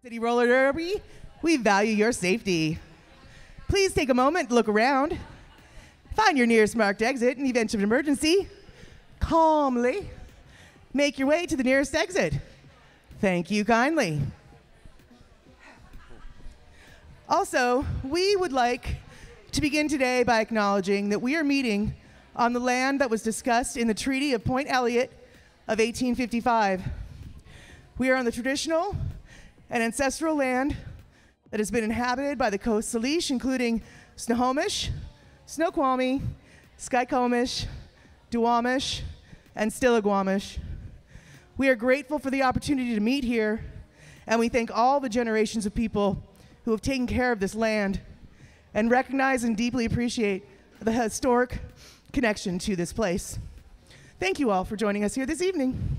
City Roller Derby, we value your safety. Please take a moment to look around. Find your nearest marked exit in the event of an emergency. Calmly make your way to the nearest exit. Thank you kindly. Also, we would like to begin today by acknowledging that we are meeting on the land that was discussed in the Treaty of Point Elliott of 1855. We are on the traditional and ancestral land that has been inhabited by the Coast Salish, including Snohomish, Snoqualmie, Skykomish, Duwamish, and Stillaguamish. We are grateful for the opportunity to meet here, and we thank all the generations of people who have taken care of this land and recognize and deeply appreciate the historic connection to this place. Thank you all for joining us here this evening.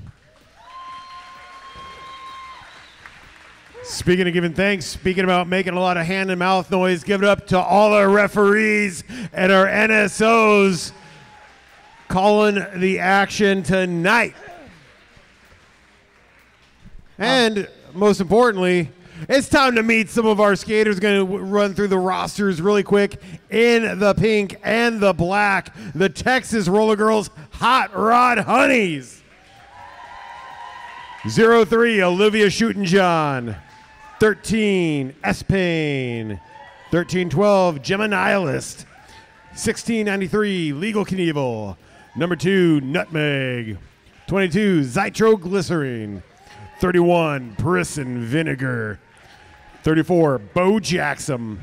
Speaking of giving thanks, speaking about making a lot of hand and mouth noise, give it up to all our referees and our NSOs calling the action tonight. And most importantly, it's time to meet some of our skaters. Going to run through the rosters really quick. In the pink and the black, the Texas Roller Girls Hotrod Honeys. 03, Olivia Shootin' 13, S-Pain. 1312, Gemma Nihilist. 1693, Legal Knievel. Number 2, Nutmeg. 22, Zytroglycerine. 31, Perissin Vinegar. 34, Bo Jackson.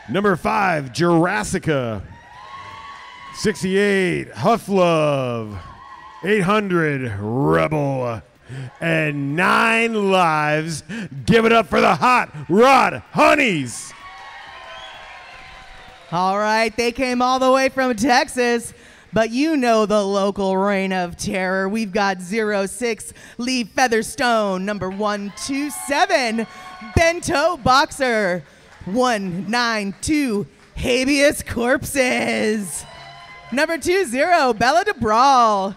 Number 5, Jurassica. 68, Hufflove. 800, Rebel. And 9 lives. Give it up for the Hotrod Honeys. All right, they came all the way from Texas, but you know the local reign of terror. We've got 06, Lee Featherstone. Number 127, Bento Boxer. 192, Habeas Corpses. Number 20, Bella DeBrawl.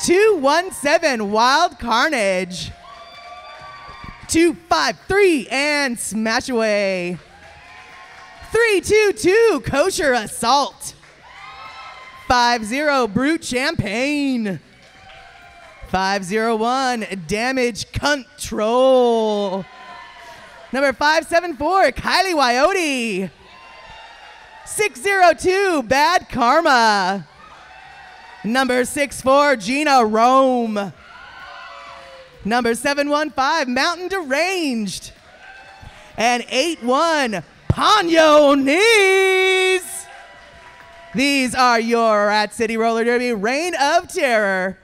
217, Wild Carnage. 253, and Smashaway. 322, Kosher Assault. 50, Brute Champagne. 501, Damage Control. Number 574, Kylie Wyote. 602, Bad Karma. Number 64, Gina Rome. Number 715, Mountain Deranged. And 81, Ponyo Knees. These are your Rat City Roller Derby Reign of Terror.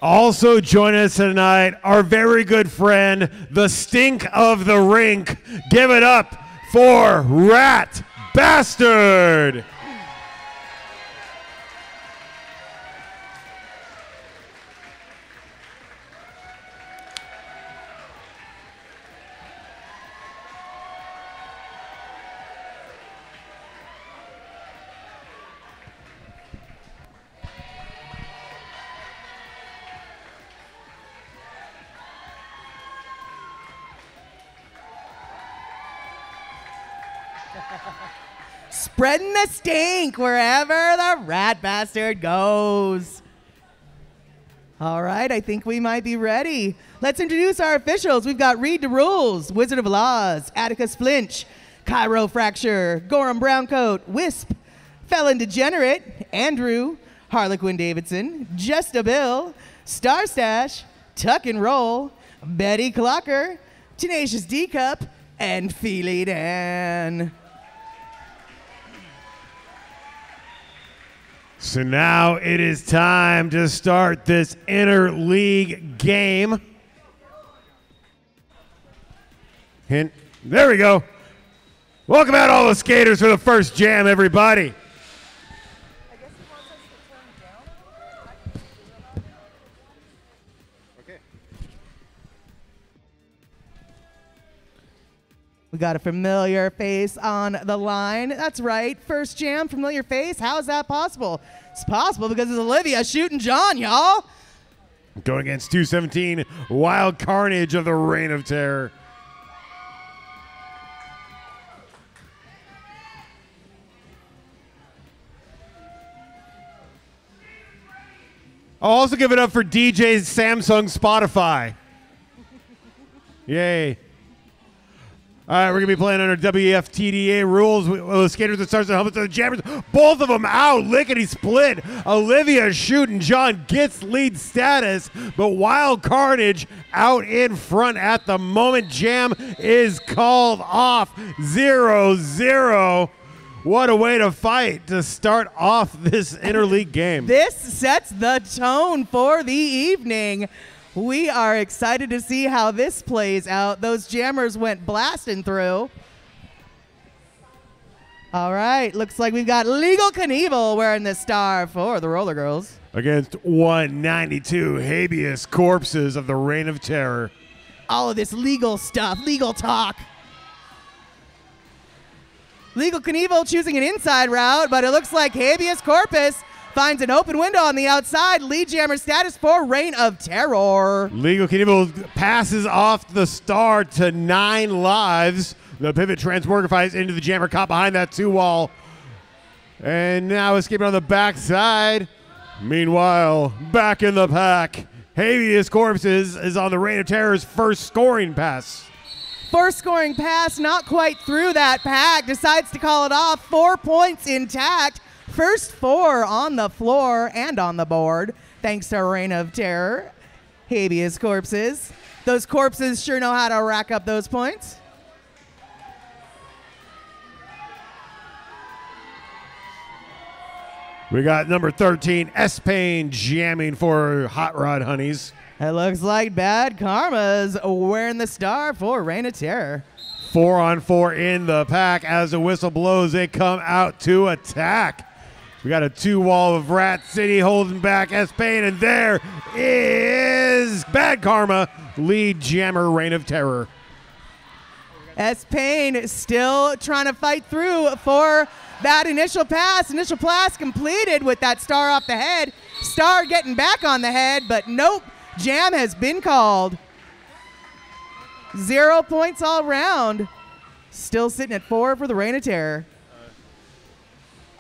Also joining us tonight, our very good friend, the Stink of the Rink. Give it up for Rat Bastard. Spreading the stink wherever the Rat Bastard goes. All right, I think we might be ready. Let's introduce our officials. We've got Read the Rules, Wizard of Laws, Atticus Flinch, Cairo Fracture, Gorham Browncoat, Wisp, Felon Degenerate, Andrew, Harlequin Davidson, Just a Bill, Star Stash, Tuck and Roll, Betty Clocker, Tenacious D Cup, and Feely Dan. So now it is time to start this interleague game. Hint. There we go. Welcome out all the skaters for the first jam, everybody. I guess he wants us to turn down. Okay. We got a familiar face on the line. That's right, first jam, familiar face. How is that possible? It's possible because it's Olivia Shootin' John, y'all. Going against 217, Wild Carnage of the Reign of Terror. I'll also give it up for DJ's Samsung Spotify. Yay. All right, we're going to be playing under WFTDA rules. The skaters that starts the helmets of the jammers. Both of them out. Lickety split. Olivia shooting. John gets lead status, but Wild Carnage out in front at the moment. Jam is called off. 0-0. What a way to fight to start off this interleague game. This sets the tone for the evening. We are excited to see how this plays out. Those jammers went blasting through. All right, looks like we've got Legal Knievel wearing the star for the Roller Girls. Against 192 habeas corpses of the Reign of Terror. All of this legal stuff, legal talk. Legal Knievel choosing an inside route, but it looks like habeas corpus finds an open window on the outside. Lead jammer status for Reign of Terror. Legal Knievel passes off the star to 9 lives. The pivot transmorgifies into the jammer caught behind that 2-wall. And now escaping on the backside. Meanwhile, back in the pack, habeas corpses is on the Reign of Terror's first scoring pass. First scoring pass, not quite through that pack. Decides to call it off. 4 points intact. First 4 on the floor and on the board, thanks to Reign of Terror. Habeas corpses. Those corpses sure know how to rack up those points. We got number 13, S-Pain, jamming for Hotrod Honeys. It looks like Bad Karma's wearing the star for Reign of Terror. 4-on-4 in the pack. As the whistle blows, they come out to attack. We got a 2-wall of Rat City holding back S-Pain, and there is Bad Karma, lead jammer, Reign of Terror. S-Pain still trying to fight through for that initial pass. Initial pass completed with that star off the head. Star getting back on the head, but nope. Jam has been called. 0 points all round. Still sitting at 4 for the Reign of Terror.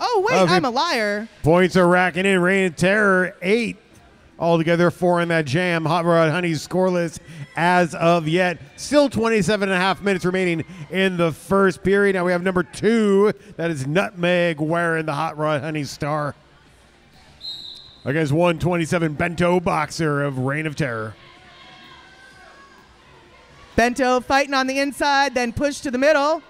Oh, wait, I'm a liar. Points are racking in. Reign of Terror, 8. Altogether, 4 in that jam. Hot Rod Honey's scoreless as of yet. Still 27.5 minutes remaining in the first period. Now we have number 2. That is Nutmeg wearing the Hot Rod Honey star. Against 127 Bento Boxer of Reign of Terror. Bento fighting on the inside, then pushed to the middle.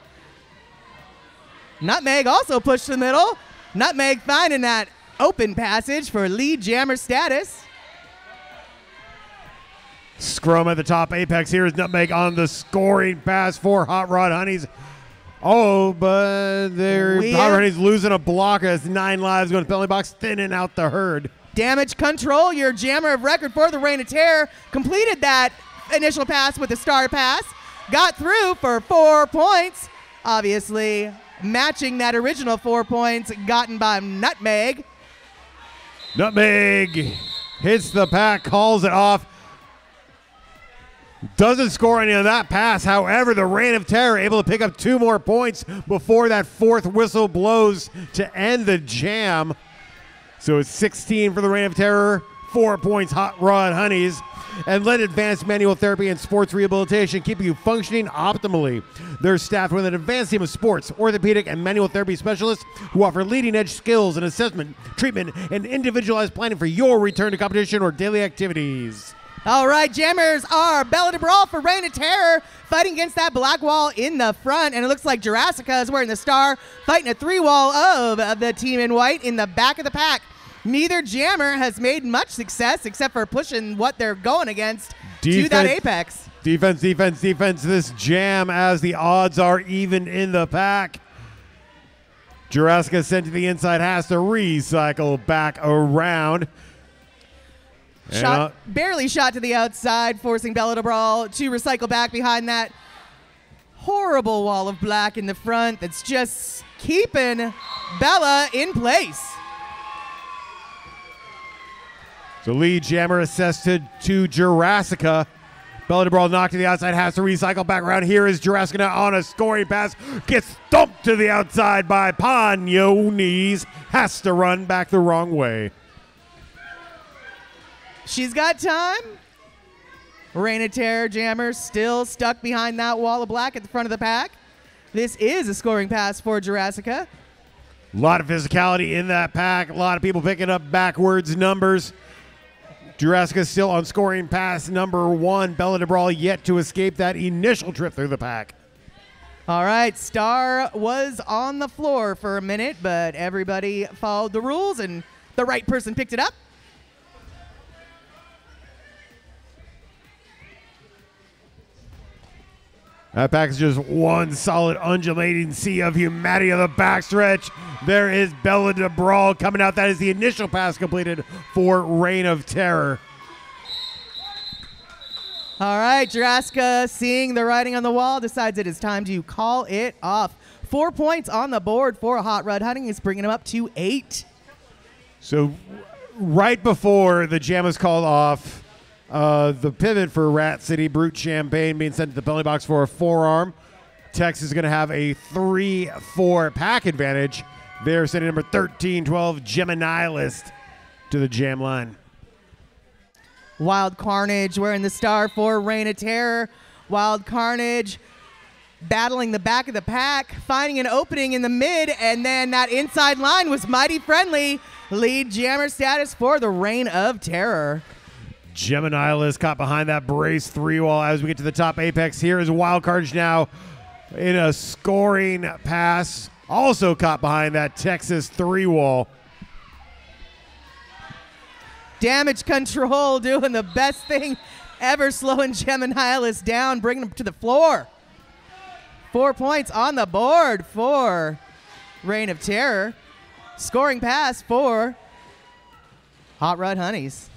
Nutmeg also pushed to the middle. Nutmeg finding that open passage for lead jammer status. Scrum at the top apex. Here is Nutmeg on the scoring pass for Hot Rod Honeys. Oh, but Hot Rod Honeys losing a block as 9 lives going to penalty box, thinning out the herd. Damage Control, your jammer of record for the Reign of Terror, completed that initial pass with a star pass. Got through for 4 points. Obviously, matching that original 4 points gotten by Nutmeg. Nutmeg hits the pack, calls it off. Doesn't score any of that pass. However, the Reign of Terror able to pick up 2 more points before that 4th whistle blows to end the jam. So it's 16 for the Reign of Terror, 4 points Hot Rod Honeys. And let Advanced Manual Therapy and Sports Rehabilitation keep you functioning optimally. They're staffed with an advanced team of sports, orthopedic, and manual therapy specialists who offer leading-edge skills in assessment, treatment, and individualized planning for your return to competition or daily activities. All right, jammers are Bella de Brawl for Reign of Terror, fighting against that black wall in the front. And it looks like Jurassica is wearing the star, fighting a 3-wall of the team in white in the back of the pack. Neither jammer has made much success except for pushing what they're going against to that apex. Defense, defense, defense. This jam as the odds are even in the pack. Jurassica sent to the inside, has to recycle back around. Barely shot to the outside, forcing Bella de Brawl to recycle back behind that horrible wall of black in the front that's just keeping Bella in place. So lead jammer assessed to Jurassica. Bella DeBrawl knocked to the outside, has to recycle back around. Here is Jurassica now on a scoring pass. Gets thumped to the outside by Pagnones. Has to run back the wrong way. She's got time. Reign of Terror jammer still stuck behind that wall of black at the front of the pack. This is a scoring pass for Jurassica. A lot of physicality in that pack. A lot of people picking up backwards numbers. Jurassica still on scoring pass number 1. Bella DeBrawl yet to escape that initial trip through the pack. All right, Star was on the floor for a minute, but everybody followed the rules and the right person picked it up. That pack is just one solid undulating sea of humanity on the backstretch. There is Bella DeBrawl coming out. That is the initial pass completed for Reign of Terror. All right, Jurassica, seeing the writing on the wall, decides it is time to call it off. 4 points on the board for Hotrod Hunting is bringing him up to 8. So right before the jam was called off, the pivot for Rat City, Brute Champagne being sent to the penalty box for a forearm. Texas is going to have a 3-4 pack advantage. They're sending number 13-12 Gemini List to the jam line. Wild Carnage wearing the star for Reign of Terror. Wild Carnage battling the back of the pack, finding an opening in the mid, and then that inside line was mighty friendly. Lead jammer status for the Reign of Terror. Gemini List caught behind that brace 3-wall as we get to the top apex. Here is Wild Carnage now in a scoring pass. Also caught behind that Texas 3-wall. Damage Control doing the best thing ever, slowing Gemini List down, bringing him to the floor. 4 points on the board for Reign of Terror. Scoring pass for Hotrod Honeys.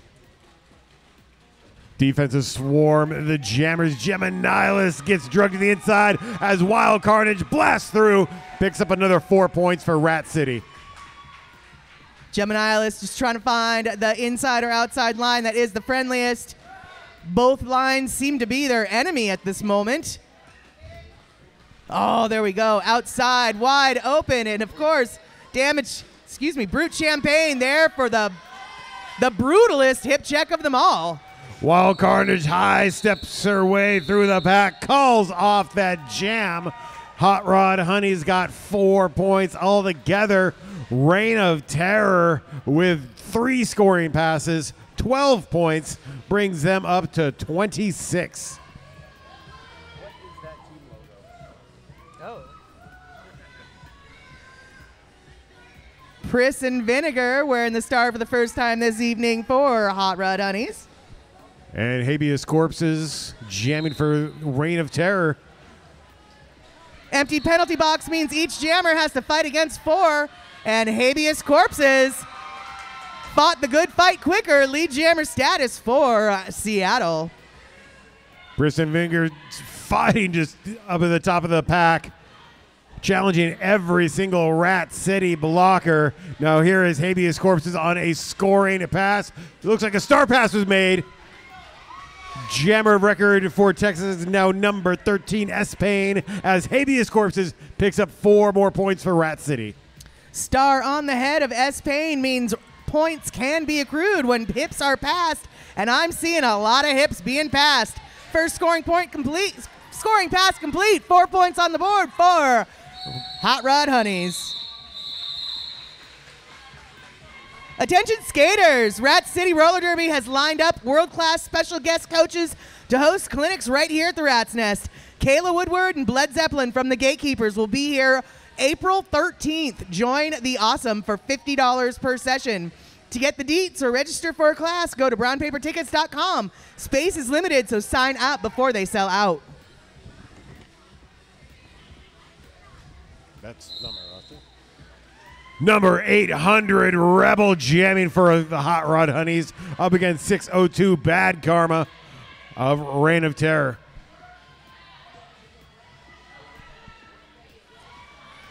Defensive swarm, the jammers. Gemini List gets drugged to the inside as Wild Carnage blasts through. Picks up another 4 points for Rat City. Gemini List just trying to find the inside or outside line that is the friendliest. Both lines seem to be their enemy at this moment. Oh, there we go. Outside, wide open, and of course, Brute Champagne there for the brutalest hip check of them all. Wild Carnage high steps her way through the pack, calls off that jam. Hotrod Honey's got 4 points altogether. Reign of Terror with 3 scoring passes, 12 points, brings them up to 26. What is that team logo? Oh. Priss and Vinegar wearing the star for the first time this evening for Hotrod Honeys. And Habeas Corpses jamming for Reign of Terror. Empty penalty box means each jammer has to fight against 4, and Habeas Corpses fought the good fight quicker. Lead jammer status for Seattle. Priss and Vinegar fighting just up at the top of the pack, challenging every single Rat City blocker. Now here is Habeas Corpses on a scoring pass. It looks like a star pass was made. Jammer of record for Texas is now number 13, S-Pain, as Habeas Corpses picks up 4 more points for Rat City. Star on the head of S-Pain means points can be accrued when hips are passed, and I'm seeing a lot of hips being passed. First scoring point complete. Scoring pass complete. 4 points on the board for Hotrod Honeys. Attention skaters, Rat City Roller Derby has lined up world-class special guest coaches to host clinics right here at the Rat's Nest. Kayla Woodward and Bled Zeppelin from the Gatekeepers will be here April 13th. Join the awesome for $50 per session. To get the deets or register for a class, go to brownpapertickets.com. Space is limited, so sign up before they sell out. That's number Austin. Number 800 Rebel jamming for the Hotrod Honeys up against 602 Bad Karma of Reign of Terror.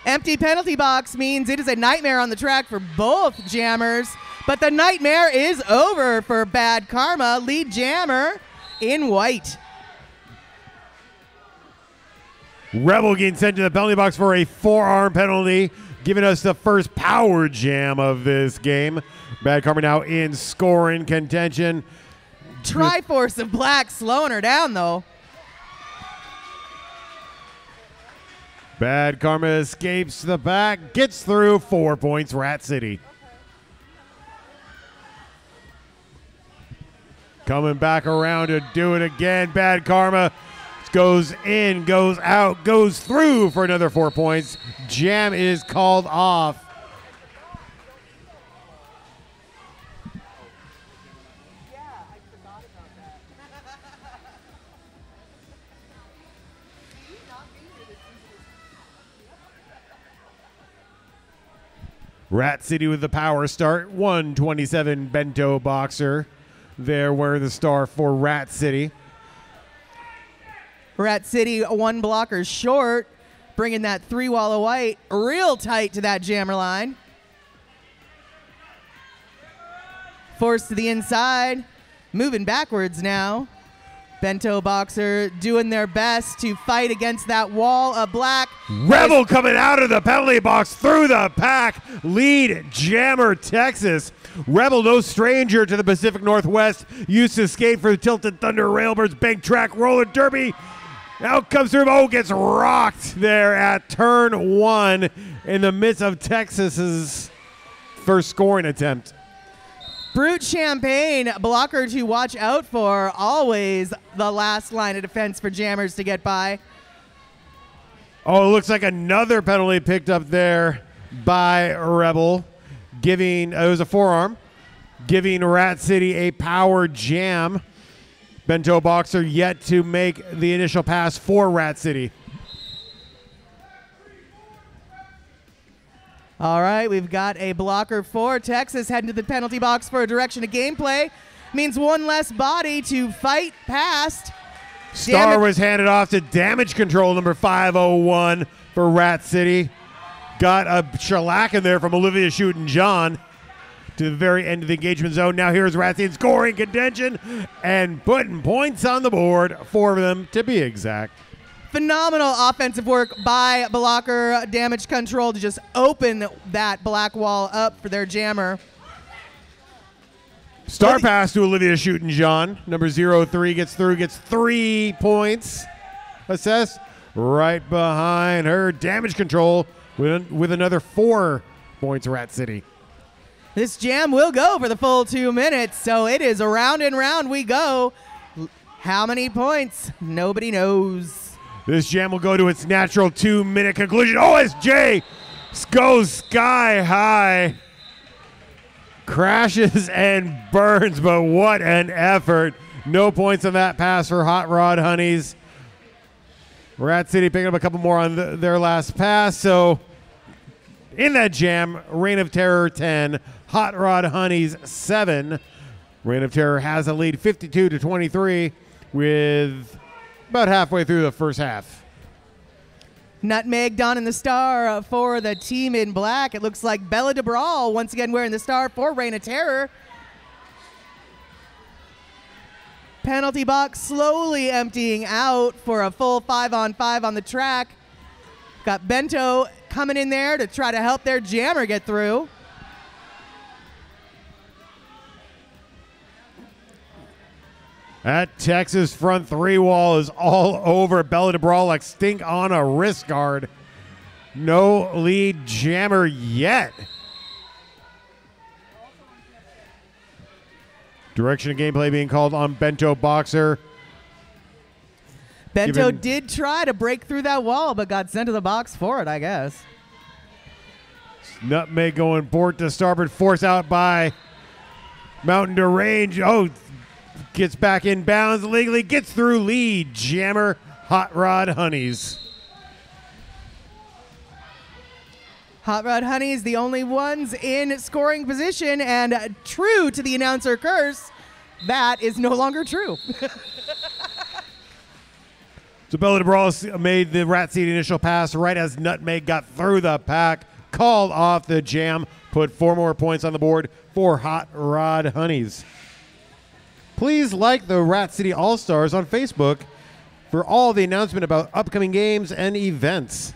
Empty penalty box means it is a nightmare on the track for both jammers. But the nightmare is over for Bad Karma. Lead jammer in white. Rebel getting sent to the penalty box for a forearm penalty, giving us the first power jam of this game. Bad Karma now in scoring contention. Triforce of Black slowing her down, though. Bad Karma escapes the back, gets through, 4 points, Rat City. Coming back around to do it again. Bad Karma goes in, goes out, goes through for another 4 points. Jam is called off. Rat City with the power start. 127 Bento Boxer there wearing the star for Rat City. Rat City one blocker short, bringing that 3 wall of white real tight to that jammer line. Forced to the inside, moving backwards now. Bento Boxer doing their best to fight against that wall of black. Rebel coming out of the penalty box through the pack. Lead jammer Texas. Rebel, no stranger to the Pacific Northwest, used to skate for the Tilted Thunder Railbirds Bank Track Roller Derby. Out comes through. Oh, gets rocked there at turn 1 in the midst of Texas's first scoring attempt. Brute Champagne, blocker to watch out for. Always the last line of defense for jammers to get by. Oh, it looks like another penalty picked up there by Rebel. It was a forearm, giving Rat City a power jam. Bento Boxer yet to make the initial pass for Rat City. All right, we've got a blocker for Texas heading to the penalty box for a direction of gameplay. Means one less body to fight past. Star was handed off to damage control number 501 for Rat City. Got a shellac in there from Olivia Shootin' John to the very end of the engagement zone. Now here's Rat City scoring contention and putting points on the board, 4 of them to be exact. Phenomenal offensive work by blocker damage control to just open that black wall up for their jammer. Star pass to Olivia Shootin' John. Number 03 gets through, gets 3 points. Assessed right behind her. Damage control with another 4 points, Rat City. This jam will go for the full 2 minutes, so it is round and round we go. How many points? Nobody knows. This jam will go to its natural 2-minute conclusion. OSJ goes sky high. Crashes and burns, but what an effort. No points on that pass for Hotrod Honeys. Rat City picking up a couple more on their last pass. So in that jam, Reign of Terror 10, Hotrod Honeys 7. Reign of Terror has a lead 52-23 with about halfway through the first half. Nutmeg donning the star for the team in black. It looks like Bella DeBrawl once again wearing the star for Reign of Terror. Penalty box slowly emptying out for a full 5-on-5 on the track. Got Bento coming in there to try to help their jammer get through. That Texas front 3 wall is all over Bella DeBrawl like stink on a wrist guard. No lead jammer yet. Direction of gameplay being called on Bento Boxer. Bento did try to break through that wall, but got sent to the box for it, I guess. Nutmeg going port to starboard, force out by Mountain to Range. Oh, gets back in bounds legally, gets through lead jammer Hotrod Honeys. Hotrod Honeys, the only ones in scoring position, and true to the announcer curse, that is no longer true. So Bella DeBrawl made the Rat Seed initial pass right as Nutmeg got through the pack. called off the jam. Put 4 more points on the board for Hot Rod Honeys. Please like the Rat City All-Stars on Facebook for all the announcement about upcoming games and events.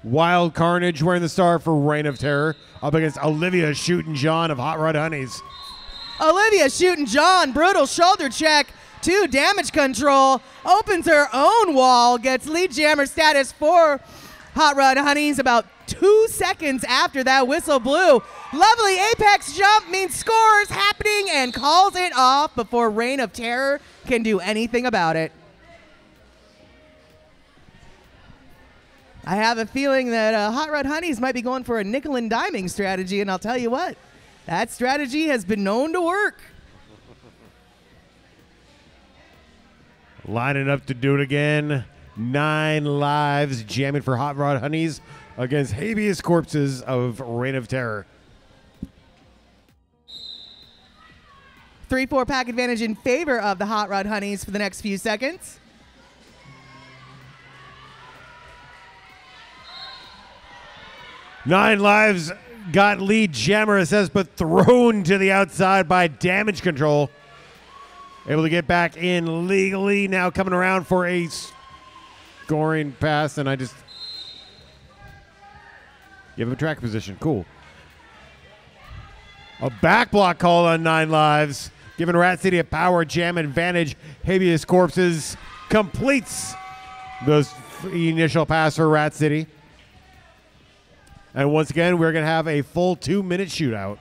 Wild Carnage wearing the star for Reign of Terror up against Olivia Shootin' John of Hot Rod Honeys. Olivia Shootin' John, brutal shoulder check, 2 damage control, opens her own wall, gets lead jammer status for Hot Rod Honeys about 2 seconds after that whistle blew. Lovely apex jump means scores happening and calls it off before Reign of Terror can do anything about it. I have a feeling that Hot Rod Honeys might be going for a nickel and diming strategy, and I'll tell you what, that strategy has been known to work. Lining up to do it again. 9 lives jamming for Hot Rod Honeys against habeas corpses of Reign of Terror. 3-4 pack advantage in favor of the Hot Rod Honeys for the next few seconds. Nine lives got lead jammer assessed, but thrown to the outside by damage control. Able to get back in legally. Now coming around for a scoring pass, and I just give him a track position. Cool. A back block call on 9 lives, giving Rat City a power jam advantage. Habeas Corpses completes the initial pass for Rat City. And once again, we're going to have a full 2-minute shootout.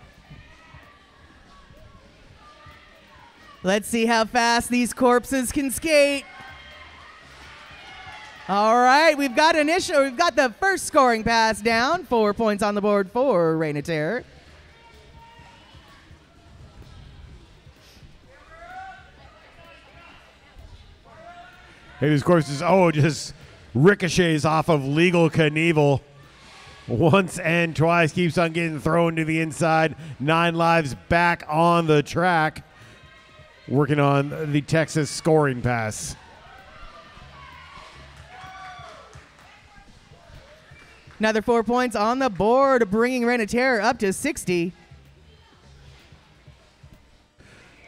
Let's see how fast these corpses can skate. All right, we've got the first scoring pass down. 4 points on the board for Reign of Terror. Habeas Corpses, just ricochets off of Legal Knievel. Once and twice, keeps on getting thrown to the inside. 9 lives back on the track, working on the Texas scoring pass. Another 4 points on the board, bringing Reign of Terror up to 60.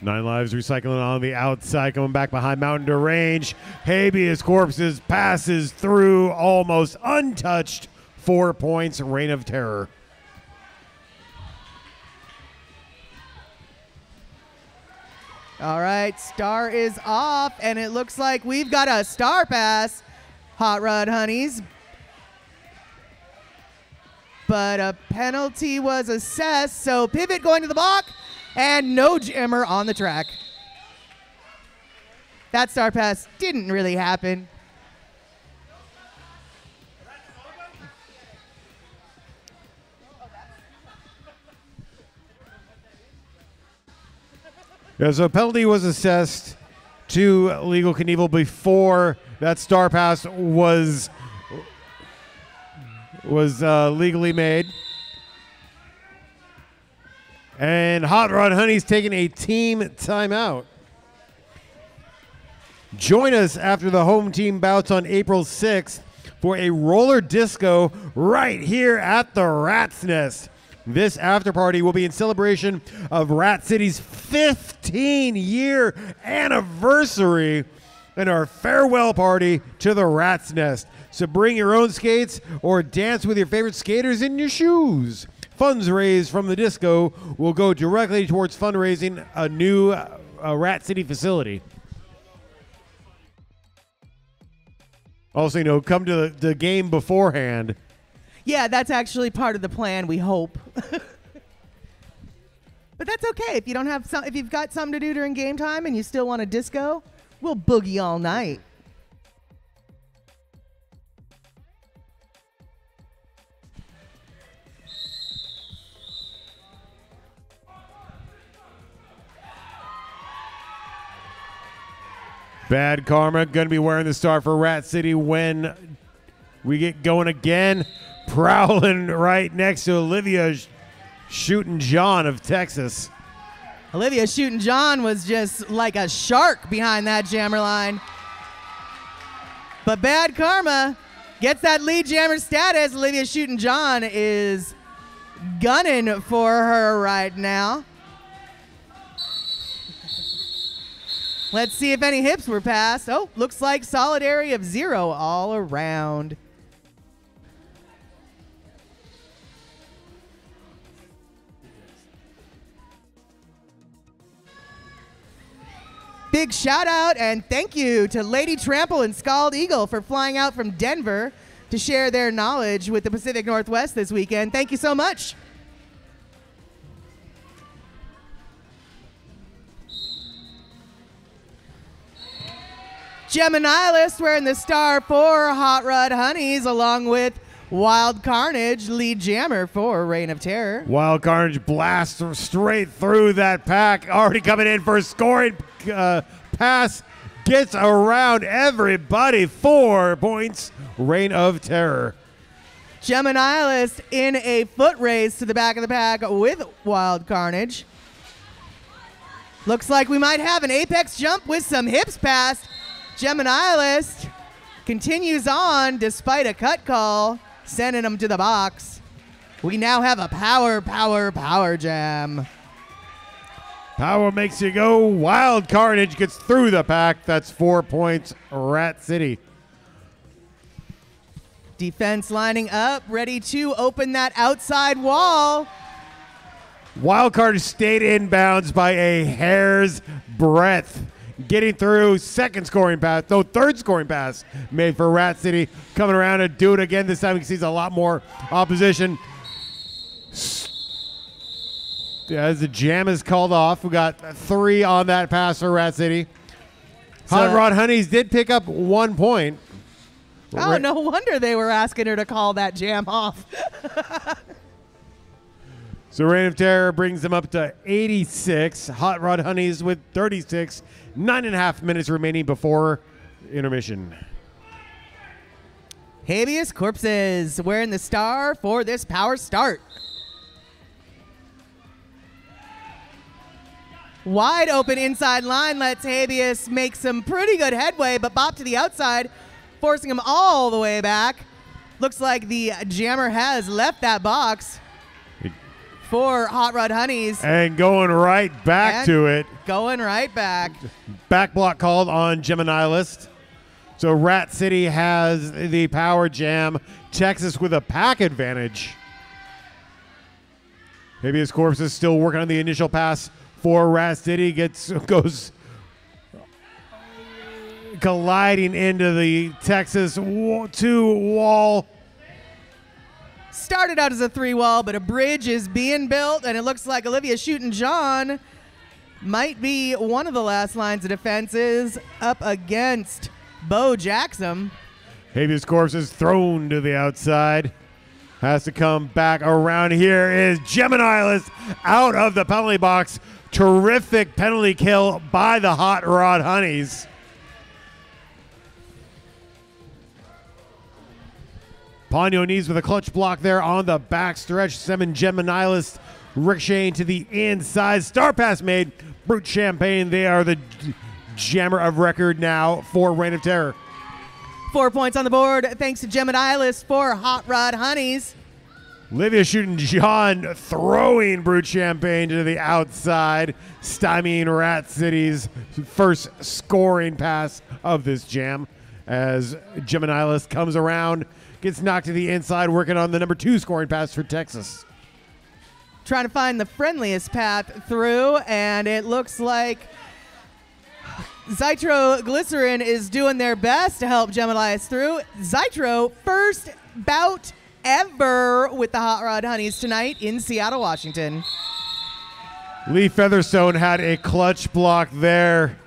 9 lives recycling on the outside, coming back behind Mountain to range. Habeas Corpses passes through almost untouched. 4 points, Reign of Terror. All right, star is off, and it looks like we've got a star pass, Hot Rod Honeys. But a penalty was assessed, so pivot going to the block, and no jammer on the track. That star pass didn't really happen. Yeah, so a penalty was assessed to Legal Knievel before that star pass was legally made. And Hot Rod Honey's taking a team timeout. Join us after the home team bouts on April 6th for a roller disco right here at the Rat's Nest. This after party will be in celebration of Rat City's 15-year anniversary and our farewell party to the Rat's Nest. So bring your own skates or dance with your favorite skaters in your shoes. Funds raised from the disco will go directly towards fundraising a new Rat City facility. Also, come to the game beforehand. Yeah, that's actually part of the plan, we hope. But that's okay. If you don't have if you've got something to do during game time and you still want a disco, we'll boogie all night. Bad Karma going to be wearing the star for Rat City when we get going again. Prowling right next to Olivia Shootin' John of Texas. Olivia Shootin' John was just like a shark behind that jammer line. But Bad Karma gets that lead jammer status. Olivia Shootin' John is gunning for her right now. Let's see if any hips were passed. Oh, looks like solid area of 0 all around. Big shout out and thank you to Lady Trample and Scald Eagle for flying out from Denver to share their knowledge with the Pacific Northwest this weekend. Thank you so much. Gemini wearing the star for Hotrod Honeys, along with Wild Carnage, lead jammer for Reign of Terror. Wild Carnage blasts straight through that pack. Already coming in for a scoring pass. Gets around everybody. 4 points. Reign of Terror. Gemini in a foot race to the back of the pack with Wild Carnage. Looks like we might have an apex jump with some hips passed. Gemini continues on despite a cut call, sending him to the box. We now have a power jam. Power makes you go. Wild Carnage gets through the pack. That's 4 points. Rat City. Defense lining up, ready to open that outside wall. Wild Carnage stayed inbounds by a hair's breadth. Getting through, third scoring pass made for Rat City. Coming around and do it again. This time he sees a lot more opposition. As the jam is called off, we got 3 on that pass for Rat City. Hot Rod Honeys did pick up 1 point. Oh, no wonder they were asking her to call that jam off. So Reign of Terror brings them up to 86. Hot Rod Honeys with 36. 9.5 minutes remaining before intermission. Habeas Corpses wearing the star for this power start. Wide open inside line lets Habeas make some pretty good headway, but bop to the outside, forcing him all the way back. Looks like the jammer has left that box for Hot Rod Honeys. And going right back to it. Going right back. Back block called on Gemini list. So Rat City has the power jam. Texas with a pack advantage. Habeas Corpse is still working on the initial pass for Rat City. Goes colliding into the Texas 2 wall. Started out as a 3 wall, but a bridge is being built, and it looks like Olivia Shootin' John might be one of the last lines of defenses up against Bo Jackson. Habeas Corpse is thrown to the outside. Has to come back around. Here is Gemini out of the penalty box. Terrific penalty kill by the Hot Rod Honeys. Ponyo knees with a clutch block there on the back stretch. 7 Gemini ricocheting to the inside. Star pass made. Brute Champagne, they are the jammer of record now for Reign of Terror. 4 points on the board thanks to Gemini for Hot Rod Honeys. Olivia Shootin' John throwing Brute Champagne to the outside, stymieing Rat City's first scoring pass of this jam as Gemini comes around, gets knocked to the inside, working on the number 2 scoring pass for Texas. Trying to find the friendliest path through, and it looks like Zytroglycerin is doing their best to help Gemini through. Zytro, first bout ever with the Hot Rod Honeys tonight in Seattle, Washington. Lee Featherstone had a clutch block there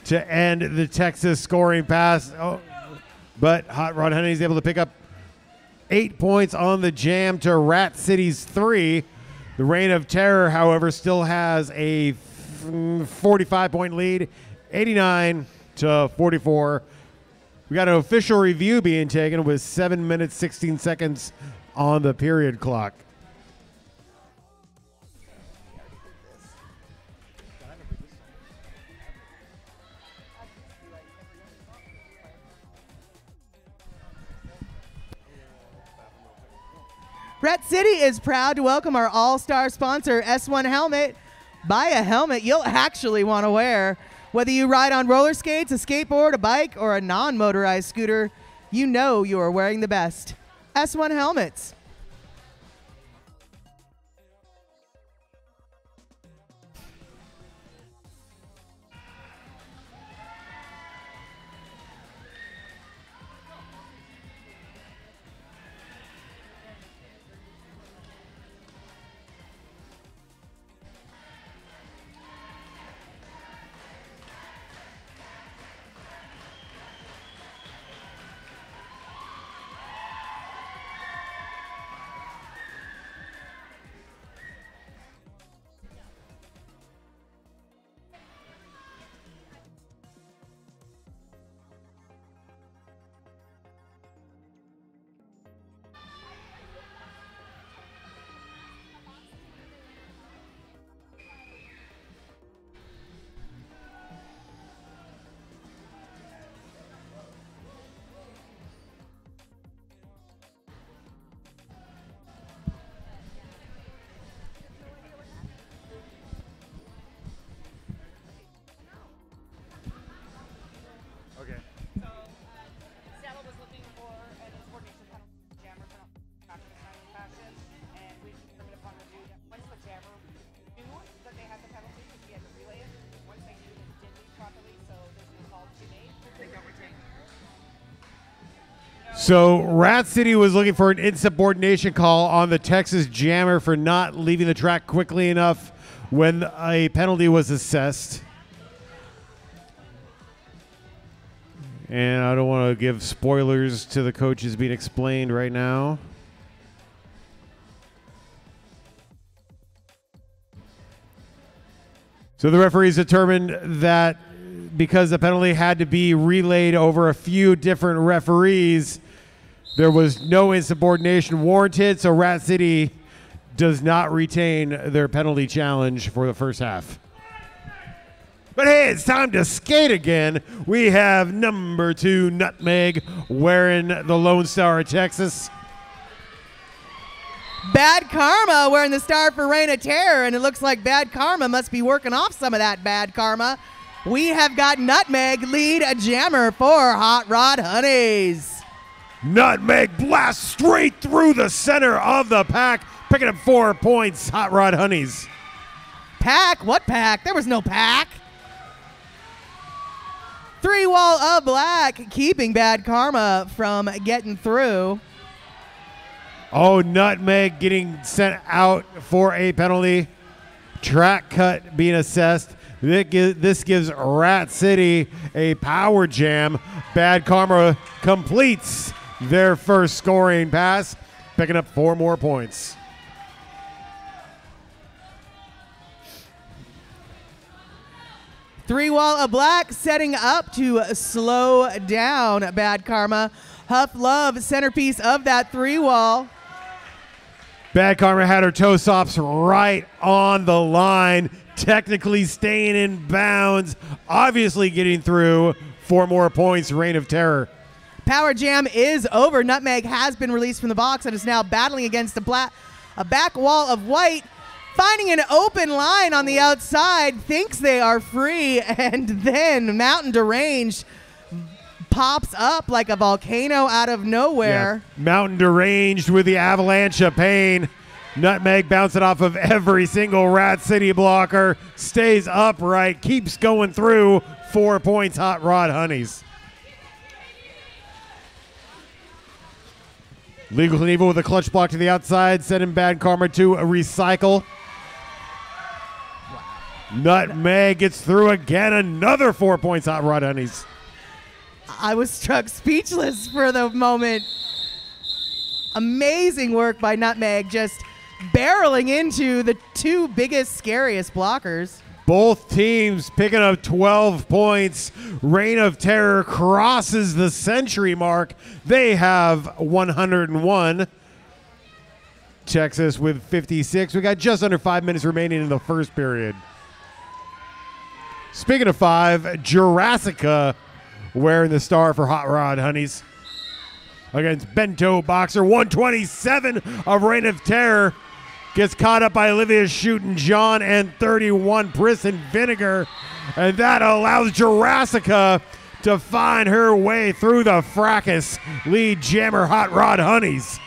to end the Texas scoring pass. But Hot Rod Honeys able to pick up 8 points on the jam to Rat City's 3. The Reign of Terror, however, still has a 45-point lead, 89 to 44. We got an official review being taken with 7 minutes, 16 seconds on the period clock. Rat City is proud to welcome our all-star sponsor, S1 Helmet. Buy a helmet you'll actually want to wear. Whether you ride on roller skates, a skateboard, a bike, or a non-motorized scooter, you know you are wearing the best. S1 Helmets. So Rat City was looking for an insubordination call on the Texas Jammer for not leaving the track quickly enough when a penalty was assessed. And I don't want to give spoilers to the coaches being explained right now. So the referees determined that because the penalty had to be relayed over a few different referees, there was no insubordination warranted, so Rat City does not retain their penalty challenge for the first half. But hey, it's time to skate again. We have number 2 Nutmeg wearing the Lone Star of Texas. Bad Karma wearing the star for Reign of Terror, and it looks like Bad Karma must be working off some of that bad karma. We have got Nutmeg lead a jammer for Hot Rod Honeys. Nutmeg blasts straight through the center of the pack, picking up 4 points, Hot Rod Honeys. Pack? What pack? There was no pack. 3 wall of black, keeping Bad Karma from getting through. Oh, Nutmeg getting sent out for a penalty. Track cut being assessed. This gives Rat City a power jam. Bad Karma completes their first scoring pass, picking up 4 more points. Three wall of black setting up to slow down Bad Karma. Huff Love, centerpiece of that 3 wall. Bad Karma had her toe stops right on the line, technically staying in bounds, obviously getting through. 4 more points, Reign of Terror. Power jam is over. Nutmeg has been released from the box and is now battling against a back wall of white, finding an open line on the outside, thinks they are free, and then Mountain Deranged pops up like a volcano out of nowhere. Yeah. Mountain Deranged with the avalanche of pain. Nutmeg bouncing off of every single Rat City blocker, stays upright, keeps going through. 4 points, Hot Rod Honeys. Legal Knievel with a clutch block to the outside, sending Bad Karma to a recycle. Nutmeg gets through again, another 4 points, Hot Rod Honeys. I was struck speechless for the moment. Amazing work by Nutmeg, just barreling into the 2 biggest, scariest blockers. Both teams picking up 12 points. Reign of Terror crosses the century mark. They have 101. Texas with 56. We got just under 5 minutes remaining in the first period. Speaking of 5, Jurassica wearing the star for Hot Rod Honeys. against Bento Boxer. 127 of Reign of Terror. Gets caught up by Olivia Shootin' John and 31 Brisson Vinegar. And that allows Jurassica to find her way through the fracas. Lead jammer Hot Rod Honeys.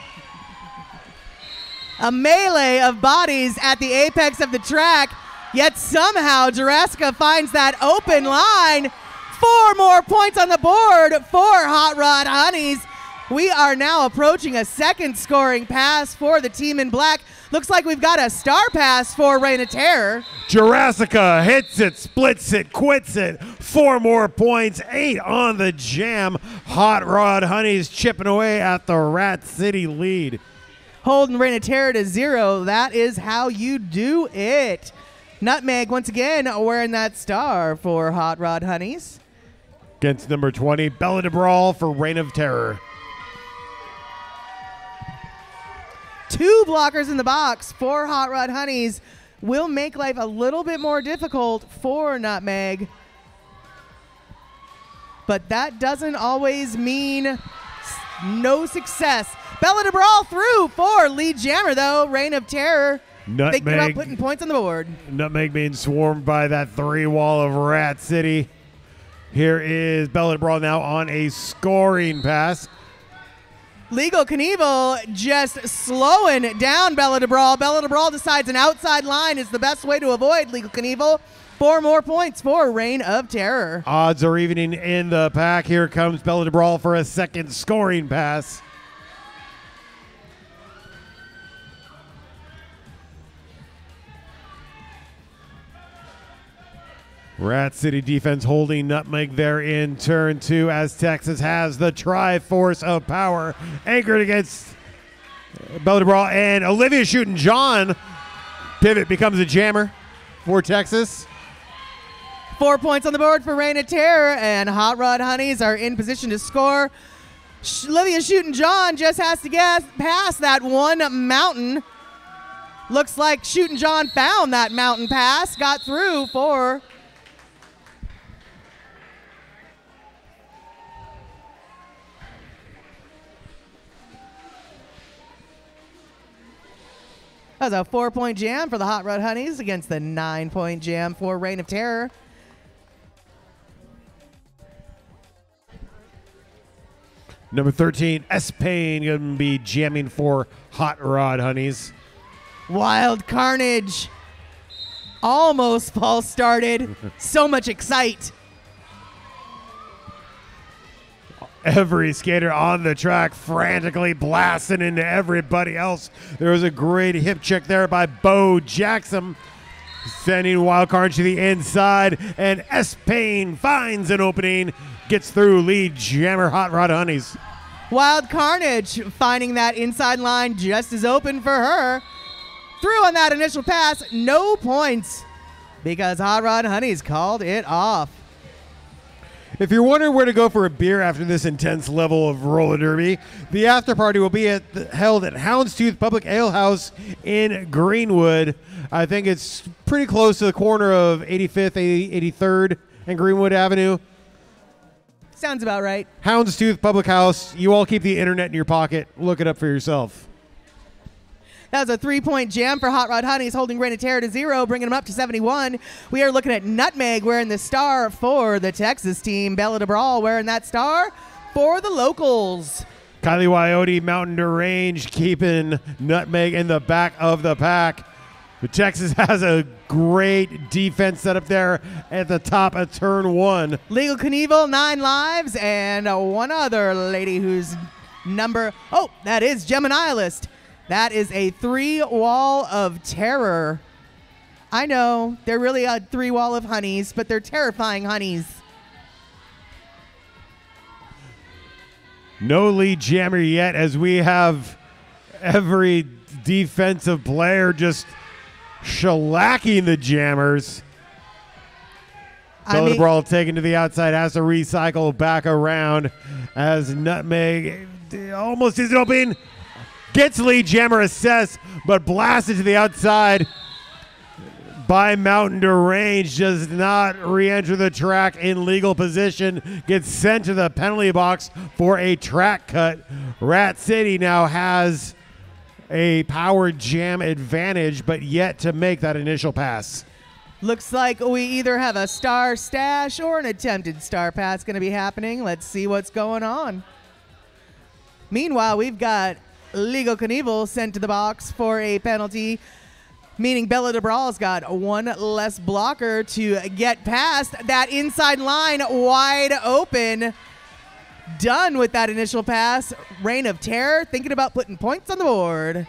A melee of bodies at the apex of the track, yet somehow Jurassica finds that open line. 4 more points on the board for Hot Rod Honeys. We are now approaching a second scoring pass for the team in black. Looks like we've got a star pass for Reign of Terror. Jurassica hits it, splits it, quits it. 4 more points, 8 on the jam. Hot Rod Honeys chipping away at the Rat City lead. Holding Reign of Terror to 0. That is how you do it. Nutmeg once again wearing that star for Hot Rod Honeys. Against number 20, Bella de Brawl for Reign of Terror. 2 blockers in the box for Hot Rod Honeys will make life a little bit more difficult for Nutmeg. But that doesn't always mean no success. Bella de Brawl through for lead jammer, though. Reign of Terror thinking about putting points on the board. Nutmeg being swarmed by that 3 wall of Rat City. Here is Bella de Brawl now on a scoring pass. Legal Knievel just slowing down Bella de Brawl. Bella de Brawl decides an outside line is the best way to avoid Legal Knievel. 4 more points for Reign of Terror. Odds are evening in the pack. Here comes Bella de Brawl for a second scoring pass. Rat City defense holding Nutmeg there in turn 2 as Texas has the Triforce of power anchored against Bella de Brawl, and Olivia Shootin' John. Pivot becomes a jammer for Texas. 4 points on the board for Reign of Terror, and Hot Rod Honeys are in position to score. Olivia Shootin' John just has to get past that one mountain. Looks like Shootin' John found that mountain pass, got through for that was a 4-point jam for the Hot Rod Honeys against the 9-point jam for Reign of Terror. Number 13, S-Pain going to be jamming for Hot Rod Honeys. Wild Carnage. Almost false started. So much excite. Every skater on the track frantically blasting into everybody else. There was a great hip check there by Bo Jackson, sending Wild Carnage to the inside, and S-Pain finds an opening, gets through lead jammer Hot Rod Honeys. Wild Carnage finding that inside line just as open for her. Through on that initial pass, no points because Hot Rod Honeys called it off. If you're wondering where to go for a beer after this intense level of roller derby, the after party will be held at Houndstooth Public Ale House in Greenwood. I think it's pretty close to the corner of 85th, 83rd, and Greenwood Avenue. Sounds about right. Houndstooth Public House. You all keep the internet in your pocket. Look it up for yourself. That was a 3-point jam for Hot Rod Honeys, holding Reign of Terror to 0, bringing them up to 71. We are looking at Nutmeg wearing the star for the Texas team. Bella de Brawl wearing that star for the locals. Kylie Wyote, Mountain Derange, keeping Nutmeg in the back of the pack. But Texas has a great defense set up there at the top of turn 1. Legal Knievel, 9 lives, and one other lady whose number, that is Gemini List. That is a 3-wall of terror. I know, they're really a 3-wall of honeys, but they're terrifying honeys. No lead jammer yet, as we have every defensive player just shellacking the jammers. Bella de Brawl taken to the outside, has to recycle back around as Nutmeg almost isn't open. Gets lead jammer assessed, but blasted to the outside. by Mountain Derange does not re-enter the track in legal position, gets sent to the penalty box for a track cut. Rat City now has a power jam advantage, but yet to make that initial pass. Looks like we either have a star stash or an attempted star pass going to be happening. Let's see what's going on. Meanwhile, we've got Legal Knievel sent to the box for a penalty, meaning Bella DeBrawl's got one less blocker to get past that inside line wide open. Done with that initial pass. Reign of Terror thinking about putting points on the board.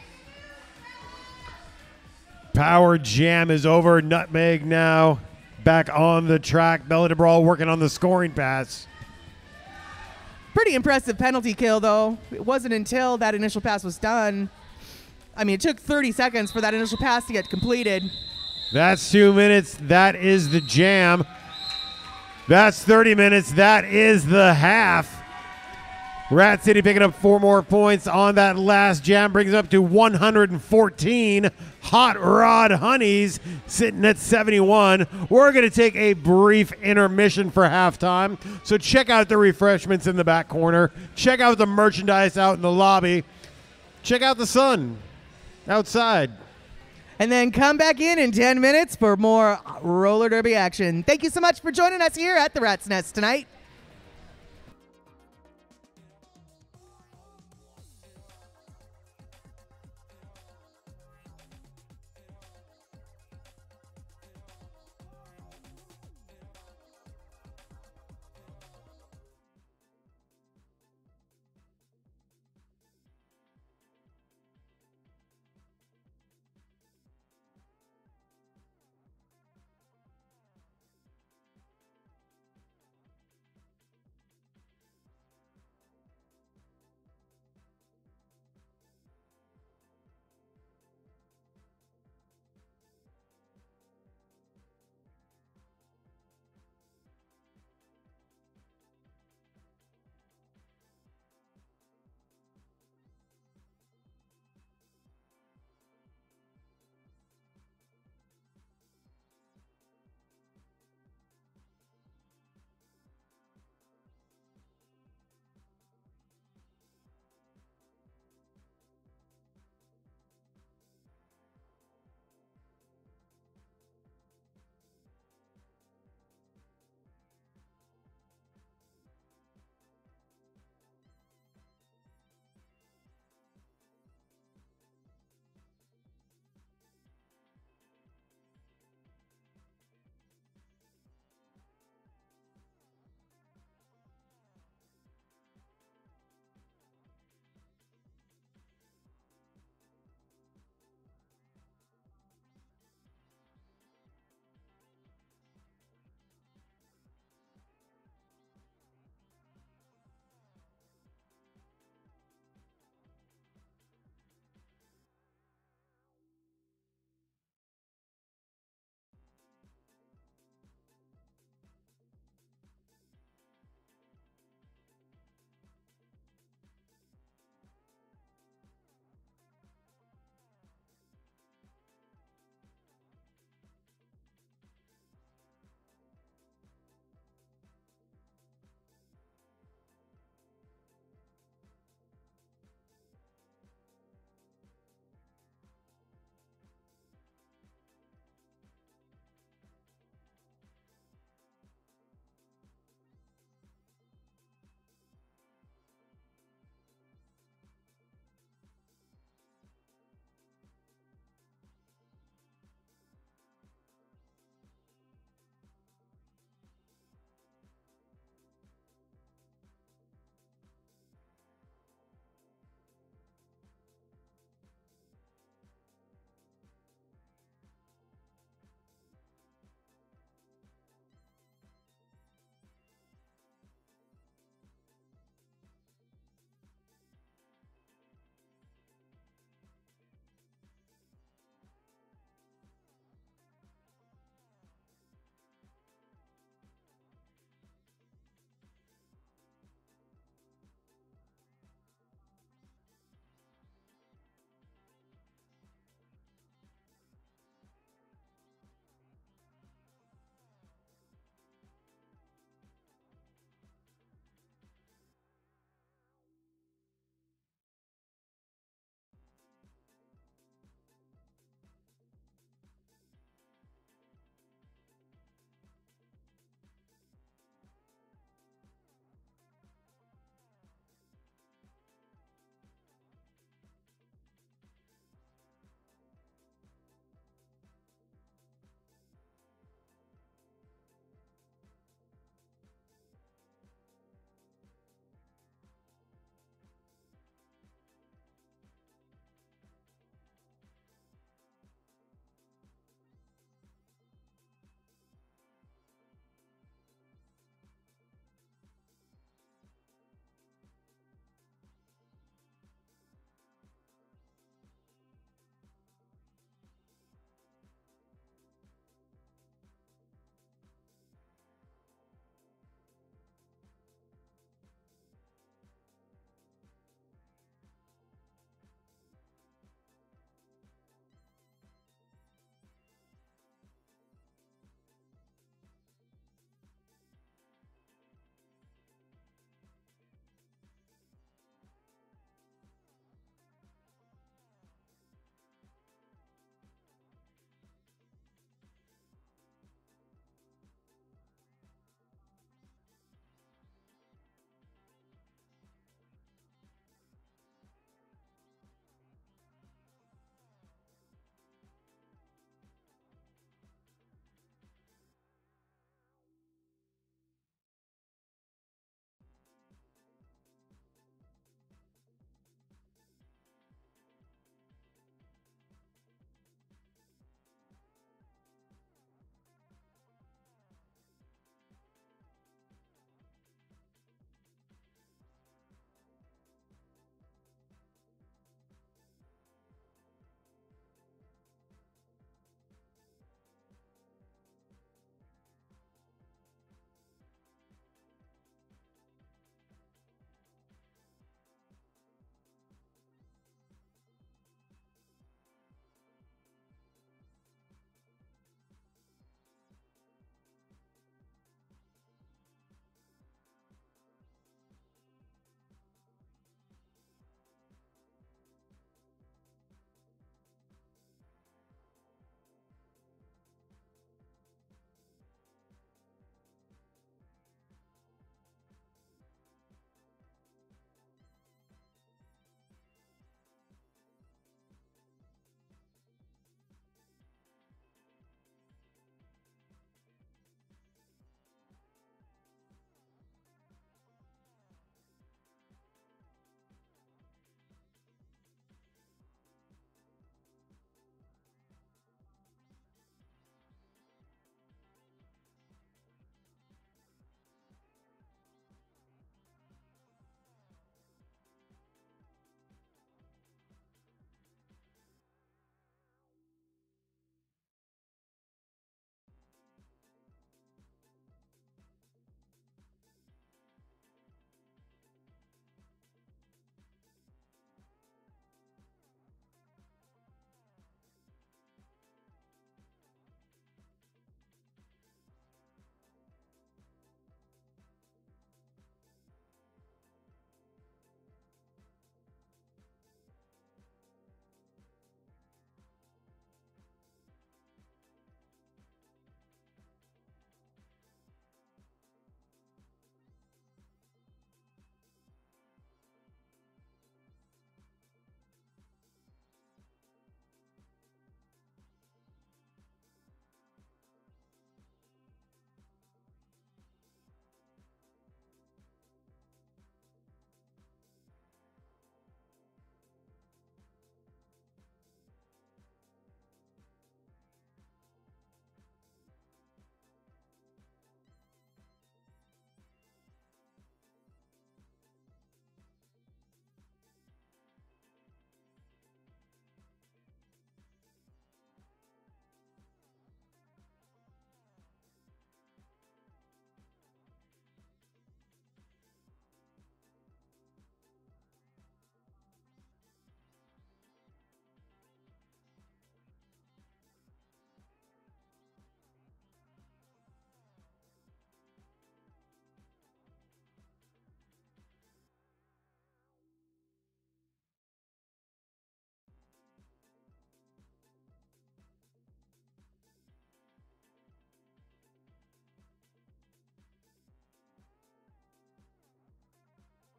Power jam is over. Nutmeg now back on the track. Bella DeBrawl working on the scoring pass. Pretty impressive penalty kill, though. It wasn't until that initial pass was done. I mean, it took 30 seconds for that initial pass to get completed. That's 2 minutes. That is the jam. That's 30 minutes. That is the half. Rat City picking up 4 more points on that last jam, brings up to 114. Hot Rod Honeys sitting at 71. We're going to take a brief intermission for halftime. So check out the refreshments in the back corner. Check out the merchandise out in the lobby. Check out the sun outside. And then come back in 10 minutes for more roller derby action. Thank you so much for joining us here at the Rat's Nest tonight.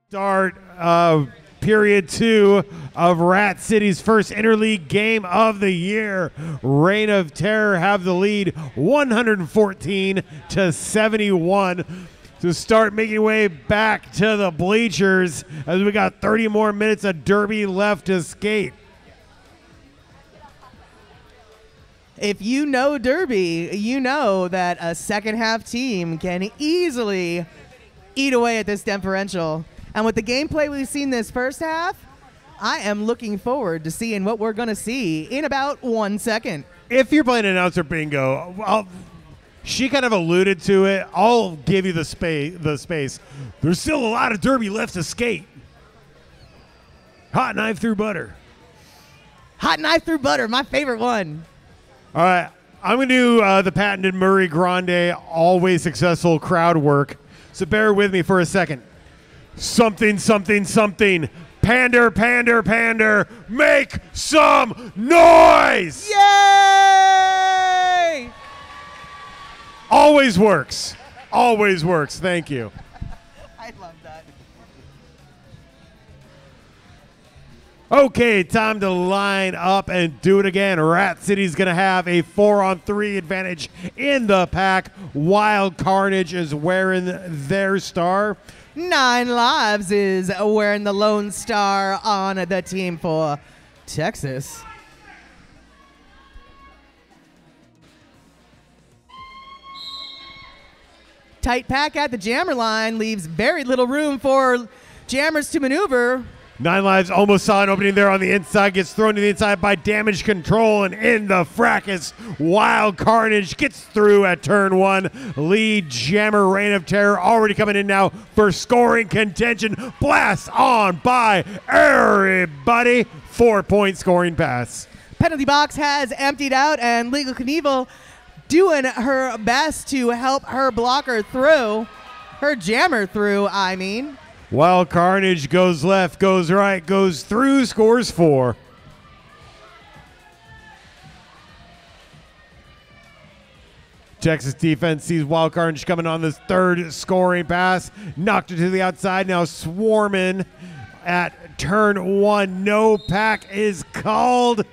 Start period 2 of Rat City's first interleague game of the year. Reign of Terror have the lead 114-71 to start making way back to the bleachers as we got 30 more minutes of derby left to skate. If you know derby, you know that a second half team can easily eat away at this differential. And with the gameplay we've seen this first half, I am looking forward to seeing what we're going to see in about 1 second. If you're playing announcer bingo, she kind of alluded to it. I'll give you the space. There's still a lot of derby left to skate. Hot knife through butter. Hot knife through butter, my favorite one. All right, I'm going to do the patented Murray Grande, always successful crowd work. So bear with me for a second. Something, something, something. Pander, pander, pander. Make some noise! Yay! Always works. Always works. Thank you. I love that. Okay, time to line up and do it again. Rat City's going to have a 4-on-3 advantage in the pack. Wild Carnage is wearing their star. 9 Lives is wearing the Lone Star on the team for Texas. Tight pack at the jammer line leaves very little room for jammers to maneuver. 9 Lives almost saw an opening there on the inside, gets thrown to the inside by Damage Control, and in the fracas, Wild Carnage gets through at turn 1. Lead jammer Reign of Terror already coming in now for scoring contention. Blast on by everybody. 4-point scoring pass. Penalty box has emptied out, and Legal Knievel doing her best to help her blocker through, her jammer through, I mean. Wild Carnage goes left, goes right, goes through, scores 4. Texas defense sees Wild Carnage coming on this third scoring pass. Knocked it to the outside, now swarming at turn 1. No pack is called.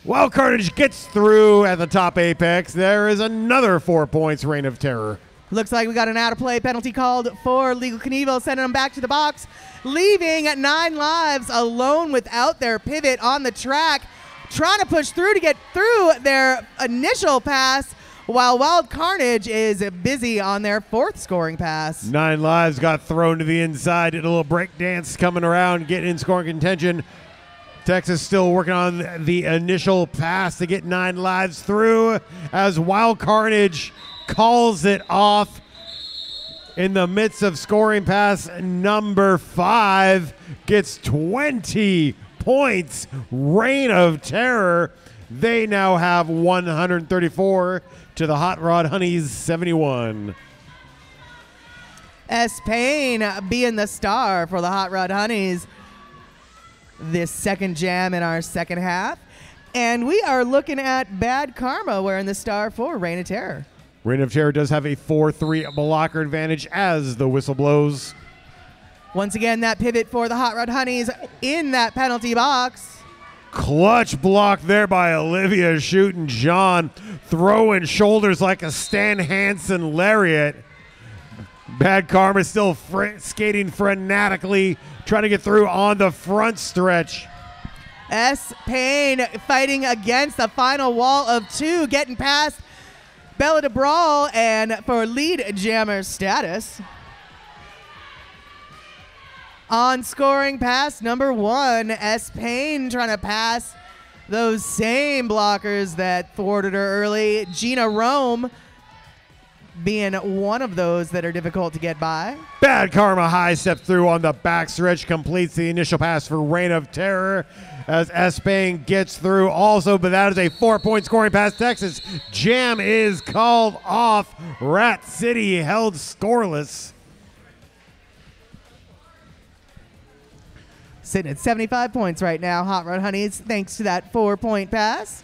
Wild Carnage gets through at the top apex. There is another 4 points, Reign of Terror. Looks like we got an out-of-play penalty called for Legal Knievel, sending them back to the box, leaving 9 Lives alone without their pivot on the track, trying to push through to get through their initial pass, while Wild Carnage is busy on their 4th scoring pass. 9 Lives got thrown to the inside, did a little break dance coming around, getting in scoring contention. Texas still working on the initial pass to get 9 Lives through as Wild Carnage calls it off in the midst of scoring pass number 5. Gets 20 points. Reign of Terror. They now have 134 to the Hot Rod Honeys 71. S. Payne being the star for the Hot Rod Honeys this second jam in our second half. And we are looking at Bad Karma wearing the star for Reign of Terror. Reign of Terror does have a 4-3 blocker advantage as the whistle blows. Once again, that pivot for the Hot Rod Honeys in that penalty box. Clutch block there by Olivia shooting John, throwing shoulders like a Stan Hansen lariat. Bad Karma still skating frenetically, trying to get through on the front stretch. S. Payne fighting against the final wall of 2, getting past Bella DeBrawl and for lead jammer status. On scoring pass number 1, S. Payne trying to pass those same blockers that thwarted her early. Gina Rome being one of those that are difficult to get by. Bad Karma high steps through on the backstretch, completes the initial pass for Reign of Terror as Espang gets through also, but that is a 4-point scoring pass. Texas jam is called off. Rat City held scoreless. Sitting at 75 points right now, Hot Rod Honeys, thanks to that 4-point pass.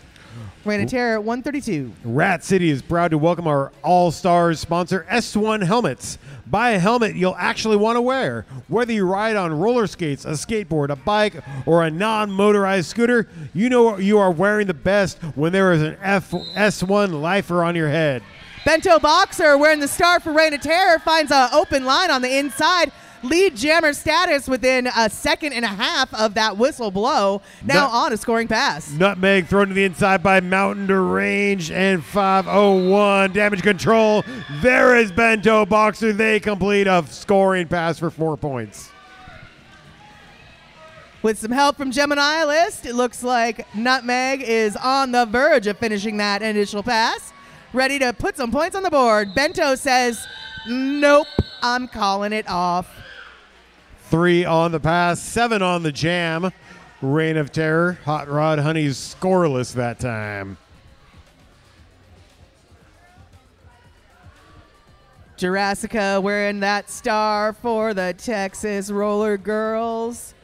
Reign of Terror 132. Rat City is proud to welcome our All-Stars sponsor, S1 Helmets. Buy a helmet you'll actually want to wear. Whether you ride on roller skates, a skateboard, a bike, or a non-motorized scooter, you know you are wearing the best when there is an S1 lifer on your head. Bento Boxer, wearing the star for Reign of Terror, finds an open line on the inside. Lead jammer status within a second and a half of that whistle blow. Now on a scoring pass. Nutmeg thrown to the inside by Mountain to range and 501 damage control. There is Bento Boxer. They complete a scoring pass for 4 points. With some help from Gemini List, it looks like Nutmeg is on the verge of finishing that initial pass. Ready to put some points on the board. Bento says, nope, I'm calling it off. 3 on the pass, 7 on the jam. Reign of Terror. Hotrod Honey's scoreless that time. Jurassica wearing that star for the Texas Roller Girls.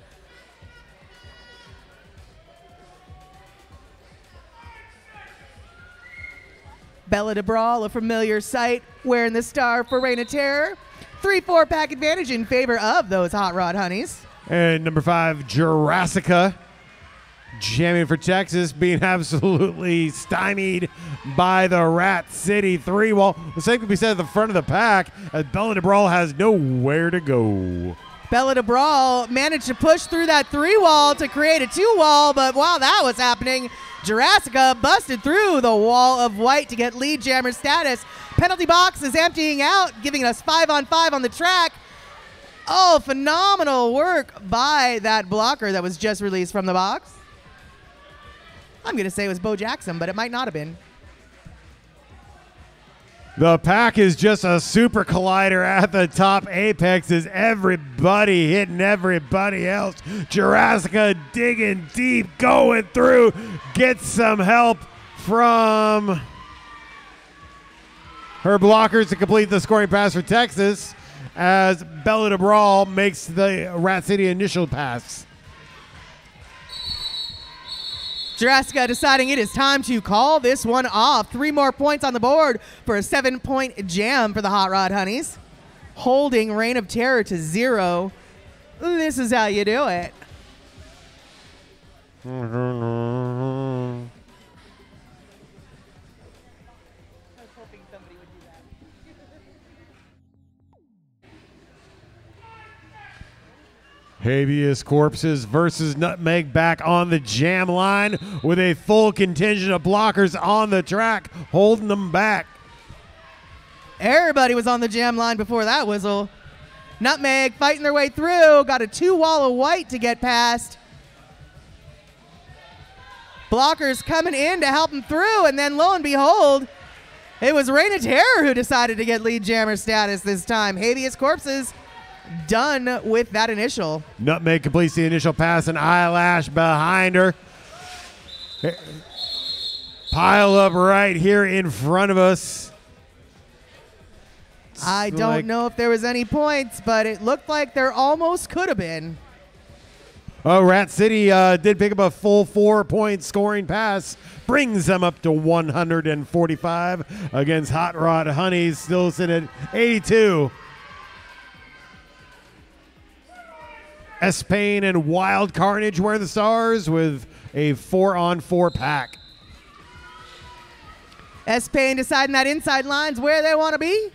Bella de Brawl, a familiar sight, wearing the star for Reign of Terror. 3-4 pack advantage in favor of those Hot Rod Honeys. And number 5, Jurassica, jamming for Texas, being absolutely stymied by the Rat City 3-wall. The same could be said at the front of the pack, as Bella de Brawl has nowhere to go. Bella de Brawl managed to push through that 3-wall to create a 2-wall, but while that was happening, Jurassica busted through the wall of white to get lead jammer status. Penalty box is emptying out, giving us 5-on-5 on the track. Oh, phenomenal work by that blocker that was just released from the box. I'm going to say it was Bo Jackson, but it might not have been. The pack is just a super collider at the top apex as everybody hitting everybody else. Jurassica digging deep, going through, gets some help from her blockers to complete the scoring pass for Texas as Bella de Brawl makes the Rat City initial pass. Jurassica deciding it is time to call this one off. 3 more points on the board for a 7-point jam for the Hot Rod Honeys. Holding Reign of Terror to 0. This is how you do it. Habeas Corpses versus Nutmeg back on the jam line with a full contingent of blockers on the track, holding them back. Everybody was on the jam line before that whistle. Nutmeg fighting their way through, got a 2-wall of white to get past. Blockers coming in to help them through, and then lo and behold, it was Reign of Terror who decided to get lead jammer status this time. Habeas Corpses done with that initial. Nutmeg completes the initial pass, and Eyelash behind her. Pile up right here in front of us. I don't know if there was any points, but it looked like there almost could have been. Oh, Rat City did pick up a full 4-point scoring pass, brings them up to 145 against Hot Rod Honeys, still sitting at 82. S-Pain and Wild Carnage wear the stars with a 4-on-4 pack. S-Pain deciding that inside line's where they want to be.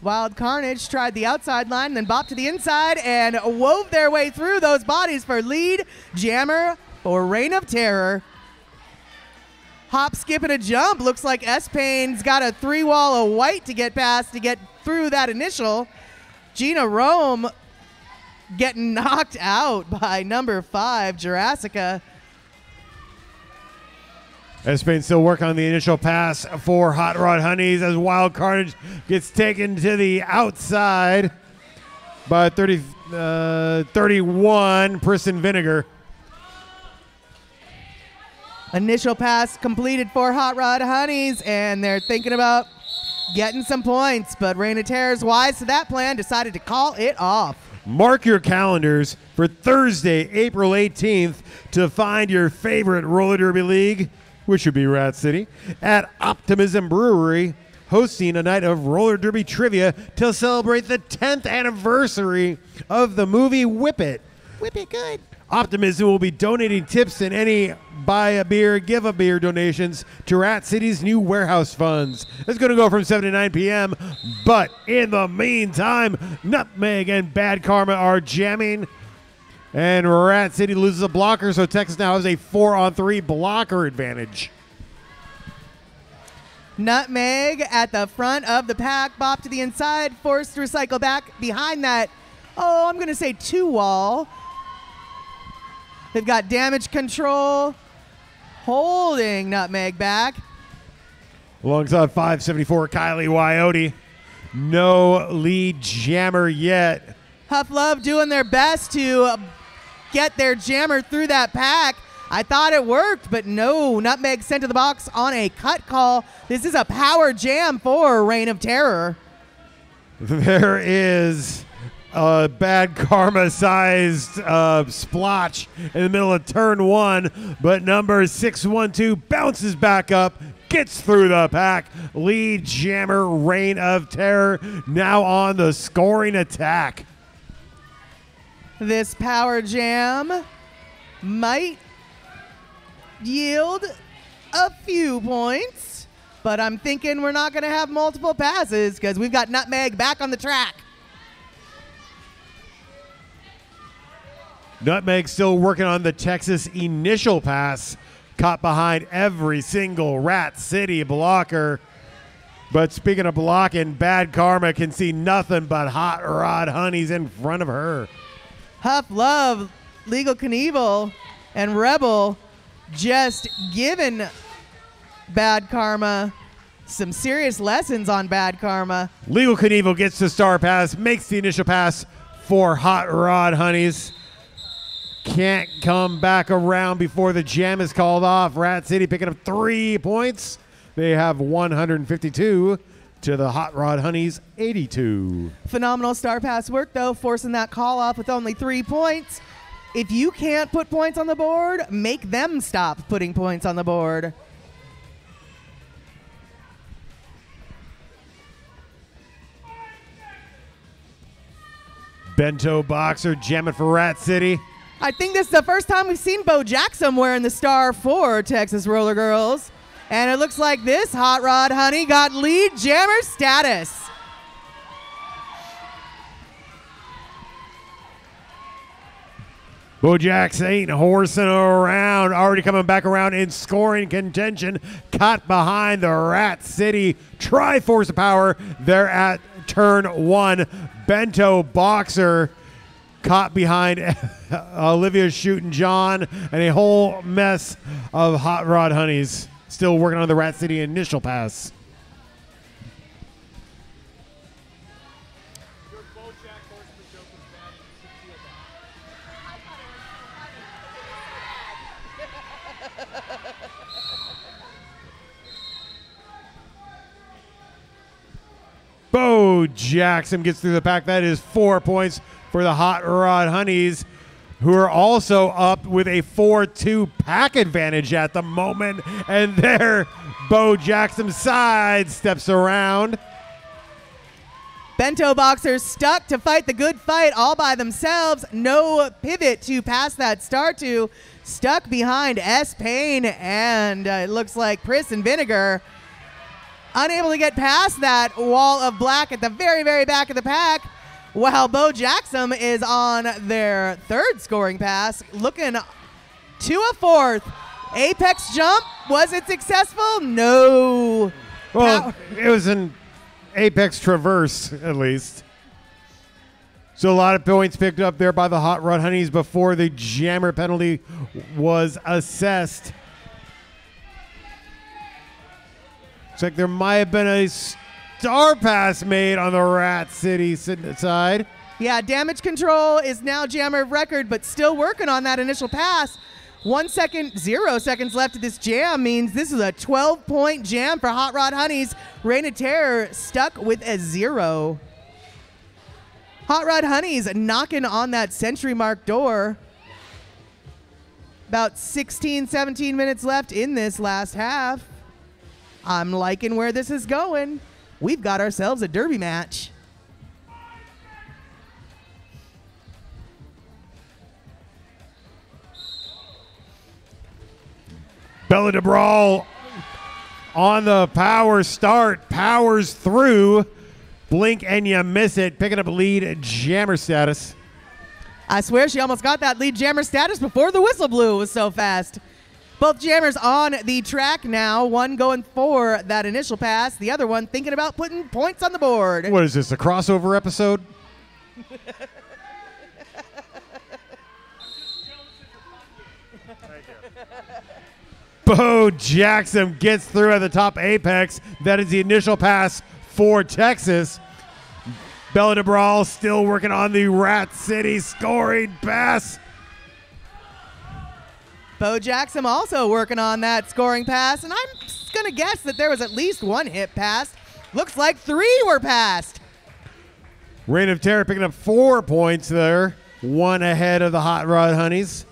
Wild Carnage tried the outside line, then bopped to the inside and wove their way through those bodies for lead jammer or Reign of Terror. Hop, skip, and a jump. Looks like S-Pain's got a 3-wall of white to get past to get through that initial. Gina Rome getting knocked out by number 5, Jurassica. S-Pain still working on the initial pass for Hot Rod Honeys as Wild Carnage gets taken to the outside by 31 Prison Vinegar. Initial pass completed for Hot Rod Honeys, and they're thinking about getting some points, but Reign of Terror's wise to that plan, decided to call it off. Mark your calendars for Thursday, April 18th to find your favorite roller derby league, which would be Rat City, at Optimism Brewery, hosting a night of roller derby trivia to celebrate the 10th anniversary of the movie Whip It. Whip it good. Optimism will be donating tips and any buy a beer, give a beer donations to Rat City's new warehouse funds. It's going to go from 7 to 9 p.m. But in the meantime, Nutmeg and Bad Karma are jamming. And Rat City loses a blocker, so Texas now has a 4-on-3 blocker advantage. Nutmeg at the front of the pack, bop to the inside, forced to recycle back behind that, I'm going to say 2-wall. They've got damage control, holding Nutmeg back. Alongside 574, Kylie Wyote. No lead jammer yet. Huff Love doing their best to get their jammer through that pack. I thought it worked, but no. Nutmeg sent to the box on a cut call. This is a power jam for Reign of Terror. There is a Bad Karma-sized splotch in the middle of turn 1, but number 612 bounces back up, gets through the pack. Lead jammer Reign of Terror now on the scoring attack. This power jam might yield a few points, but I'm thinking we're not going to have multiple passes because we've got Nutmeg back on the track. Nutmeg still working on the Texas initial pass, caught behind every single Rat City blocker. But speaking of blocking, Bad Karma can see nothing but Hot Rod Honeys in front of her. Huff Love, Legal Knievel, and Rebel just giving Bad Karma some serious lessons on Bad Karma. Legal Knievel gets the star pass, makes the initial pass for Hot Rod Honeys. Can't come back around before the jam is called off. Rat City picking up 3 points. They have 152 to the Hot Rod Honeys 82. Phenomenal star pass work, though, forcing that call off with only 3 points. If you can't put points on the board, make them stop putting points on the board. Bento Boxer jamming for Rat City. I think this is the first time we've seen Bo Jackson wearing the star for Texas Roller Girls. And it looks like this Hot Rod Honey got lead jammer status. Bo Jackson ain't horsing around. Already coming back around in scoring contention. Caught behind the Rat City Triforce of Power. They're at turn 1. Bento Boxer caught behind Olivia Shootin' John and a whole mess of Hot Rod Honeys. Still working on the Rat City initial pass. Bo Jackson gets through the pack. That is 4 points for the Hot Rod Honeys, who are also up with a 4-2 pack advantage at the moment. And there, Bo Jackson side steps around. Bento Boxers stuck to fight the good fight all by themselves. No pivot to pass that star to. Stuck behind S. Payne, and it looks like Priss and Vinegar unable to get past that wall of black at the very, very back of the pack. While Bo Jackson is on their third scoring pass, looking to a fourth. Apex jump, was it successful? No. Well, it was an Apex traverse, at least. So a lot of points picked up there by the Hot Rod Honeys before the jammer penalty was assessed. Looks like there might have been a star pass made on the Rat City side. Yeah, damage control is now jammer of record, but still working on that initial pass. 1 second, 0 seconds left of this jam means this is a 12-point jam for Hot Rod Honeys. Reign of Terror stuck with a 0. Hot Rod Honeys knocking on that century mark door. About 16, 17 minutes left in this last half. I'm liking where this is going. We've got ourselves a derby match. Bella DeBrawl on the power start, powers through. Blink and you miss it, picking up lead jammer status. I swear she almost got that lead jammer status before the whistle blew. It was so fast. Both jammers on the track now. One going for that initial pass. The other one thinking about putting points on the board. What is this, a crossover episode? Bo Jackson gets through at the top apex. That is the initial pass for Texas. Bella DeBrawl still working on the Rat City scoring pass. Bo Jackson also working on that scoring pass, and I'm going to guess that there was at least one hit pass. Looks like 3 were passed. Reign of Terror picking up 4 points there. 1 ahead of the Hot Rod Honeys.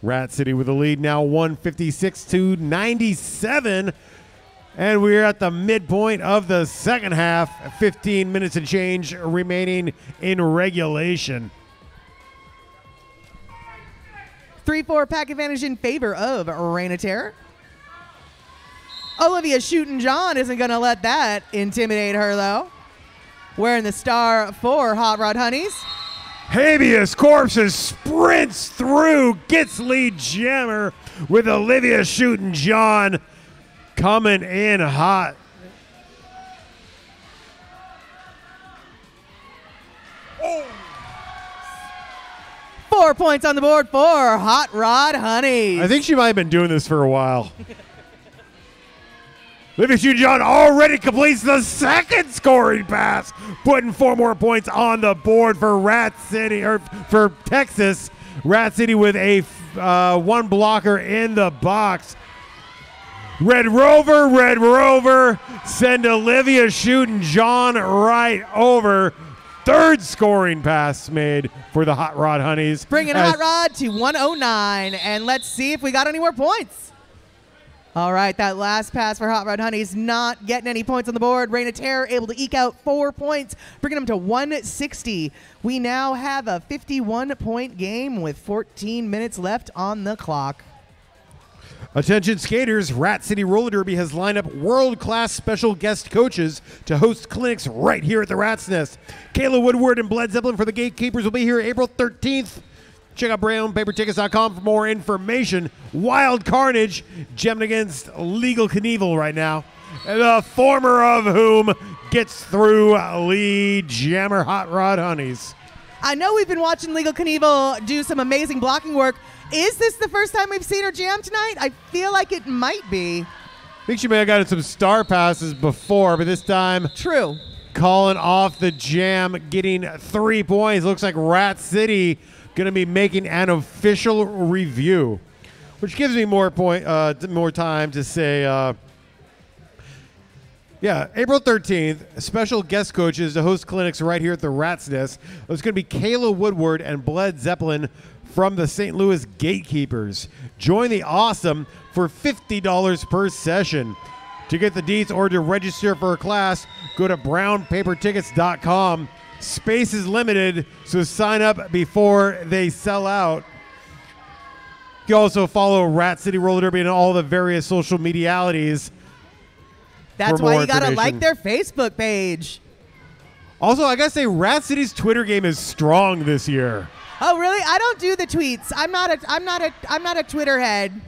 Rat City with the lead now 156-97. And we're at the midpoint of the second half. 15 minutes and change remaining in regulation. 3-4 pack advantage in favor of Reign of Terror. Olivia Shootin' John isn't going to let that intimidate her, though. Wearing the star for Hot Rod Honeys. Habeas Corpses sprints through, gets lead jammer with Olivia Shootin' John coming in hot. Oh. 4 points on the board for Hot Rod Honeys. I think she might have been doing this for a while. Olivia Shootin' John already completes the second scoring pass, putting 4 more points on the board for Rat City, or for Texas. Rat City with a 1 blocker in the box. Red Rover, send Olivia Shootin' John right over. 3rd scoring pass made for the Hot Rod Honeys. Bringing Hot Rod to 109, and let's see if we got any more points. All right, that last pass for Hot Rod Honeys not getting any points on the board. Reign of Terror able to eke out 4 points, bringing them to 160. We now have a 51-point game with 14 minutes left on the clock. Attention skaters, Rat City Roller Derby has lined up world-class special guest coaches to host clinics right here at the Rat's Nest. Kayla Woodward and Bled Zeppelin for the Gatekeepers will be here April 13th. Check out brownpapertickets.com for more information. Wild Carnage, jamming against Legal Knievel right now. The former of whom gets through lead jammer Hot Rod Honeys. I know we've been watching Legal Knievel do some amazing blocking work. Is this the first time we've seen her jam tonight? I feel like it might be. I think she may have gotten some star passes before, but this time True. calling off the jam, getting 3 points. Looks like Rat City going to be making an official review, which gives me more time to say, April 13th, special guest coaches to host clinics right here at the Rat's Nest. It's going to be Kayla Woodward and Bled Zeppelin from the St. Louis Gatekeepers. Join the awesome for $50 per session. To get the deets or to register for a class, go to brownpapertickets.com. Space is limited, so sign up before they sell out. You can also follow Rat City Roller Derby and all the various social medialities. That's why you got to like their Facebook page. Also, I got to say, Rat City's Twitter game is strong this year. Oh, really? I don't do the tweets. I'm not a Twitter head.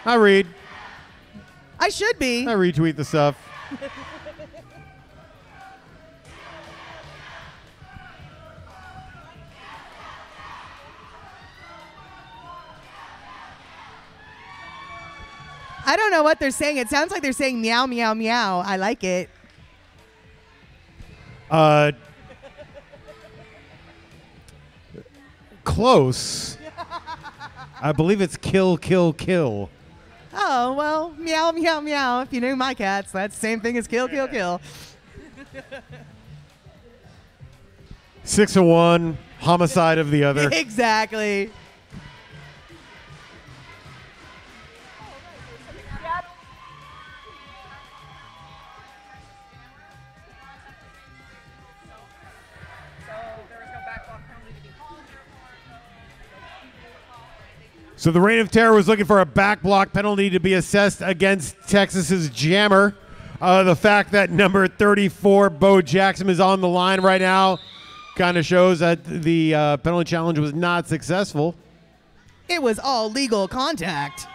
I read. I should be. I retweet the stuff. I don't know what they're saying. It sounds like they're saying meow, meow, meow. I like it. Close. I believe it's kill, kill, kill. Oh, well, meow, meow, meow. If you knew my cats, that's the same thing as kill, kill, kill. 6 of one, homicide of the other. Exactly. So the Reign of Terror was looking for a back block penalty to be assessed against Texas's Jammer. The fact that number 34, Bo Jackson, is on the line right now kind of shows that the penalty challenge was not successful. It was all legal contact.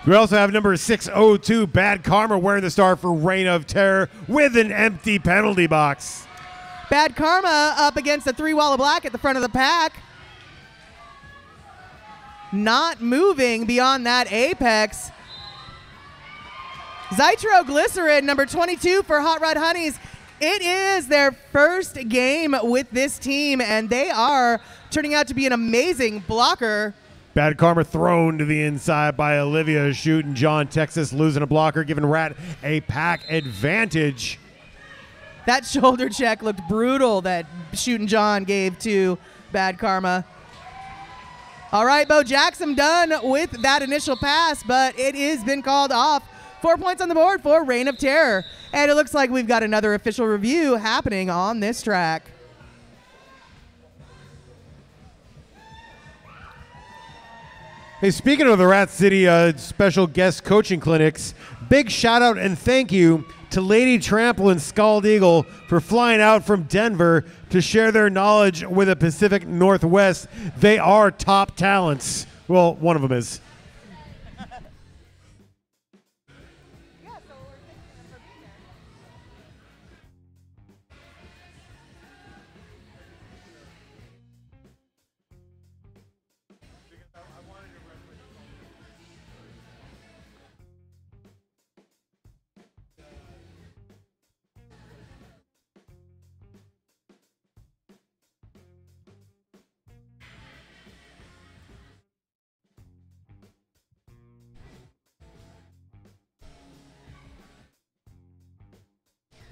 We also have number 602, Bad Karma, wearing the star for Reign of Terror with an empty penalty box. Bad Karma up against the 3 Wall of Black at the front of the pack. Not moving beyond that apex. Zytroglycerin, number 22 for Hotrod Honeys. It is their first game with this team, and they are turning out to be an amazing blocker. Bad Karma thrown to the inside by Olivia, shooting John. Texas losing a blocker, giving Rat a pack advantage. That shoulder check looked brutal that Shootin' John gave to Bad Karma. All right, Bo Jackson done with that initial pass, but it has been called off. 4 points on the board for Reign of Terror. And it looks like we've got another official review happening on this track. Hey, speaking of the Rat City special guest coaching clinics, big shout out and thank you to Lady Trample and Scald Eagle for flying out from Denver to share their knowledge with the Pacific Northwest. They are top talents. Well, one of them is.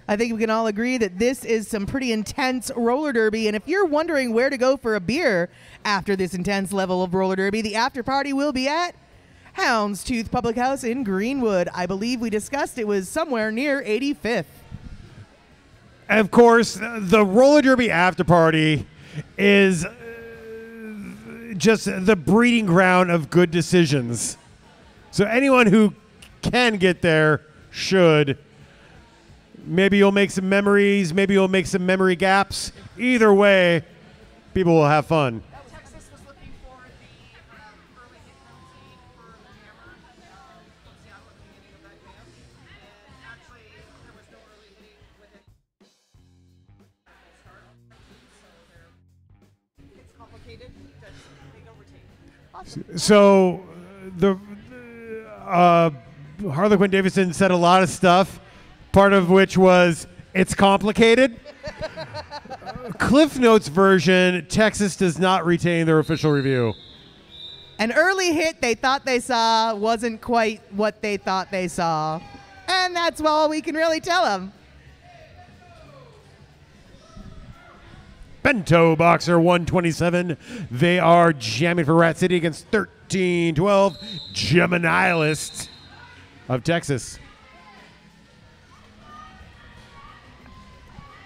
I think we can all agree that this is some pretty intense roller derby. And if you're wondering where to go for a beer after this intense level of roller derby, the after party will be at Houndstooth Public House in Greenwood. I believe we discussed it was somewhere near 85th. And of course, the roller derby after party is just the breeding ground of good decisions. So anyone who can get there should. Maybe you'll make some memories. Maybe you'll make some memory gaps. Either way, people will have fun. Texas was looking for the early hit penalty for the Jammer from Seattle at the beginning of that game. And actually, there was no early hitting with it. So it's complicated. They overtake. Awesome. So the Harlequin Davidson said a lot of stuff. Part of which was, it's complicated. Cliff Notes version, Texas does not retain their official review. An early hit they thought they saw wasn't quite what they thought they saw. And that's all we can really tell them. Bento Boxer 127. They are jamming for Rat City against 13-12 Geminialists of Texas.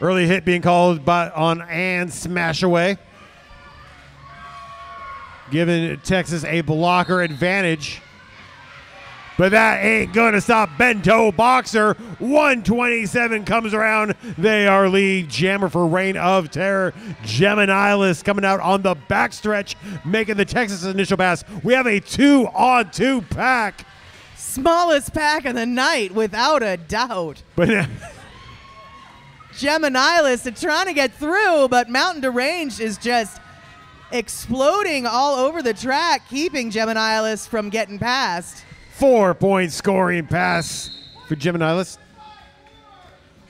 Early hit being called on and smash away, giving Texas a blocker advantage. But that ain't going to stop Bento Boxer. 127 comes around. They are lead jammer for Reign of Terror. Geminilis coming out on the backstretch, making the Texas initial pass. We have a 2-on-2 pack. Smallest pack of the night, without a doubt. But Geminilis are trying to get through, but Mountain Deranged is just exploding all over the track, keeping Geminilis from getting past. 4-point scoring pass for Geminilis.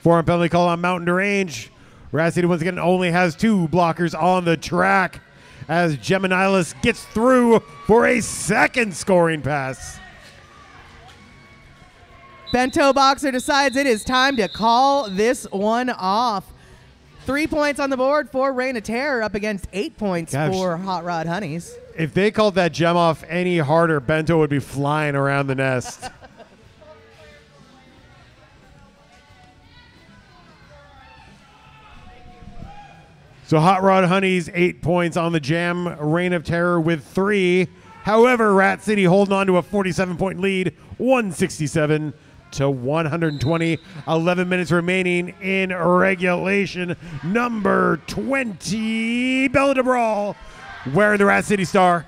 4-on penalty call on Mountain Deranged. Rat City once again only has 2 blockers on the track as Geminilis gets through for a second scoring pass. Bento Boxer decides it is time to call this one off. 3 points on the board for Reign of Terror up against 8 points for Hot Rod Honeys. If they called that gem off any harder, Bento would be flying around the nest. So Hot Rod Honeys, 8 points on the jam. Reign of Terror with 3. However, Rat City holding on to a 47-point lead, 167 to 120. 11 minutes remaining in regulation. Number 20, Bella de Brawl, wearing the Rat City star.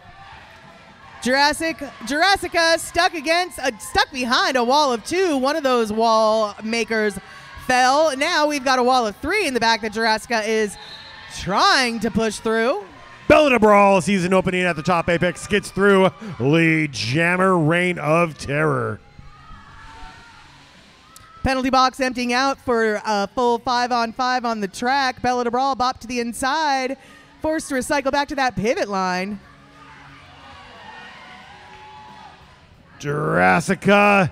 Jurassica stuck behind a wall of 2. One of those wall makers fell. Now we've got a wall of 3 in the back that Jurassica is trying to push through. Bella de Brawl, season opening at the top apex, gets through lead jammer Reign of Terror. Penalty box emptying out for a full 5-on-5 on the track. Bella de Brawl bopped to the inside, forced to recycle back to that pivot line. Jurassica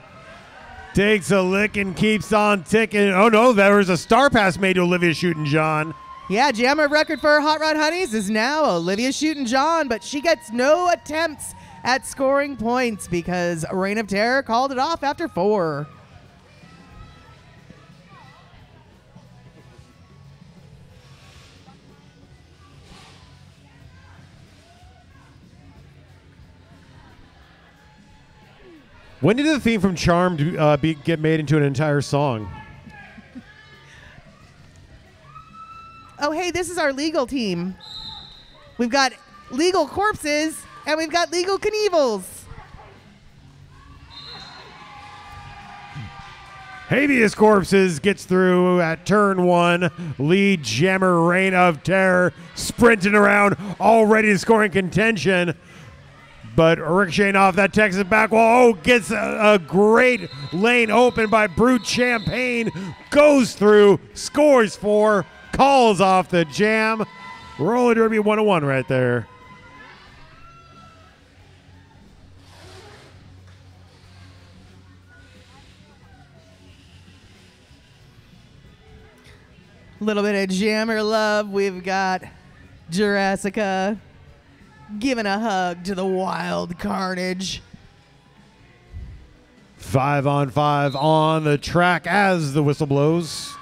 takes a lick and keeps on ticking. Oh no, there was a star pass made to Olivia Shootin' John. Yeah, jammer record for Hot Rod Honeys is now Olivia Shootin' John, but she gets no attempts at scoring points because Reign of Terror called it off after 4. When did the theme from Charmed get made into an entire song? Oh, hey, this is our legal team. We've got legal corpses, and we've got legal Knievels. Habeas Corpses gets through at turn 1. Lead jammer Reign of Terror sprinting around, all ready to score in contention. But ricocheting off that Texas back wall. Oh, gets a great lane open by Brute Champagne. Goes through, scores 4, calls off the jam. Roller Derby 101 right there. A little bit of jammer love. We've got Jurassica giving a hug to the wild carnage. 5-on-5 on the track as the whistle blows.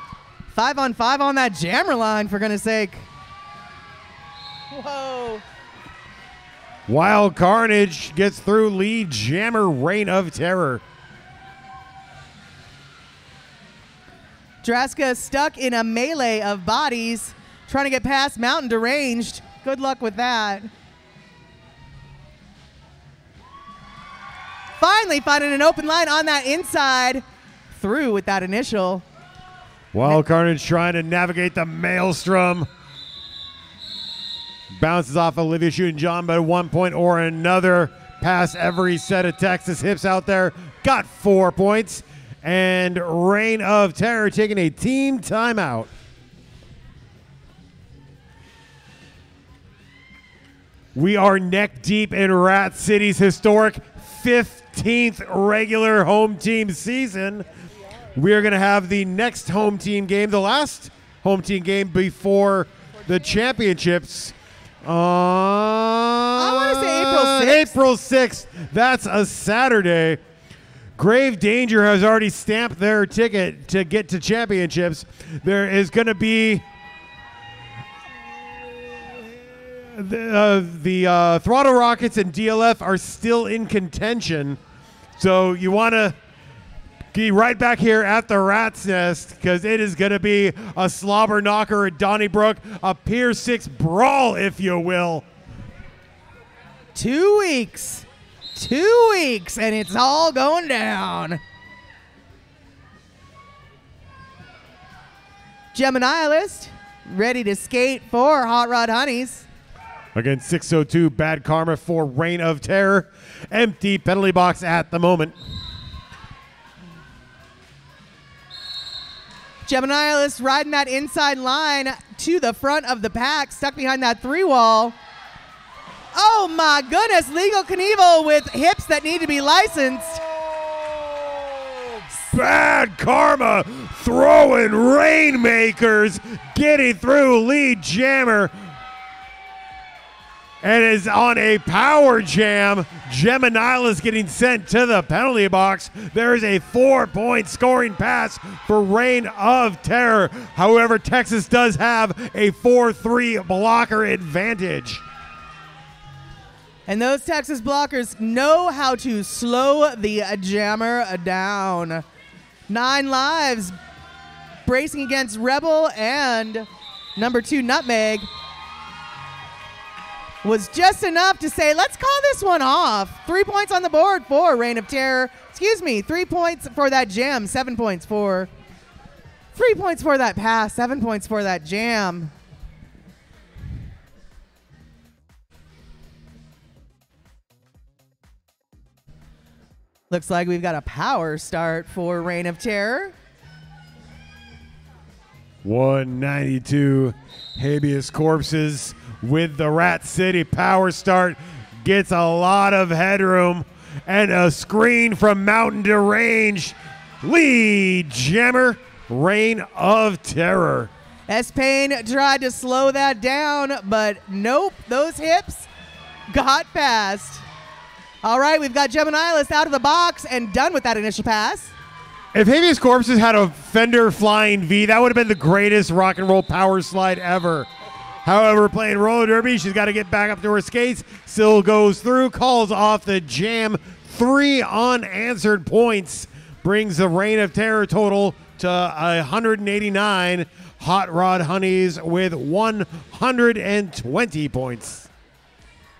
5-on-5 on that jammer line, for goodness sake. Whoa. Wild Carnage gets through lead jammer Reign of Terror. Jurassica stuck in a melee of bodies, trying to get past Mountain Deranged. Good luck with that. Finally finding an open line on that inside. Through with that initial. Wild Carnage trying to navigate the maelstrom. Bounces off Olivia Shootin' John by 1 point or another. Pass every set of Texas hips out there. Got 4 points. And Reign of Terror taking a team timeout. We are neck deep in Rat City's historic 15th regular home team season. We are going to have the next home team game, the last home team game before the championships. I want to say April 6th. April 6th. That's a Saturday. Grave Danger has already stamped their ticket to get to championships. There is going to be the Throttle Rockets and DLF are still in contention. So you want to be right back here at the Rat's Nest because it is going to be a slobber knocker at Donnybrook, a Pier 6 brawl, if you will. 2 weeks. 2 weeks, and it's all going down. Gemini List, ready to skate for Hot Rod Honeys. Against 602, Bad Karma for Reign of Terror. Empty penalty box at the moment. Gemini List riding that inside line to the front of the pack, stuck behind that 3-wall. Oh my goodness, Legal Knievel with hips that need to be licensed. Bad Karma throwing rainmakers, getting through lead jammer. And is on a power jam. Gemini is getting sent to the penalty box. There is a 4-point scoring pass for Reign of Terror. However, Texas does have a 4-3 blocker advantage. And those Texas blockers know how to slow the jammer down. 9 lives bracing against Rebel, and number 2 Nutmeg was just enough to say, let's call this one off. 3 points on the board for Reign of Terror. Excuse me, 3 points for that jam, 7 points for 3 points for that pass, 7 points for that jam. Looks like we've got a power start for Reign of Terror. 192 habeas corpses with the Rat City power start. Gets a lot of headroom and a screen from Mountain Deranged. Lead jammer, Reign of Terror. S-Pain tried to slow that down, but nope, those hips got past. All right, we've got Gemini out of the box and done with that initial pass. If Habeas Corpses had a Fender Flying V, that would have been the greatest rock and roll power slide ever. However, playing roller derby, she's got to get back up to her skates. Still goes through, calls off the jam. 3 unanswered points brings the Reign of Terror total to 189. Hot Rod Honeys with 120 points.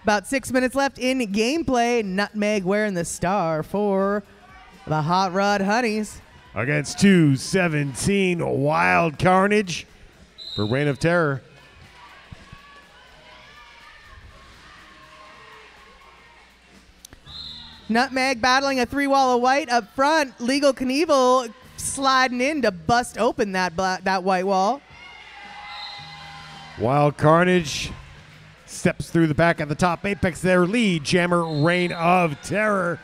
About 6 minutes left in gameplay. Nutmeg wearing the star for the Hot Rod Honeys. Against 217 Wild Carnage for Reign of Terror. Nutmeg battling a 3-wall of white up front. Legal Knievel sliding in to bust open that white wall. Wild Carnage steps through the back at the top apex there. Lead jammer, Reign of Terror.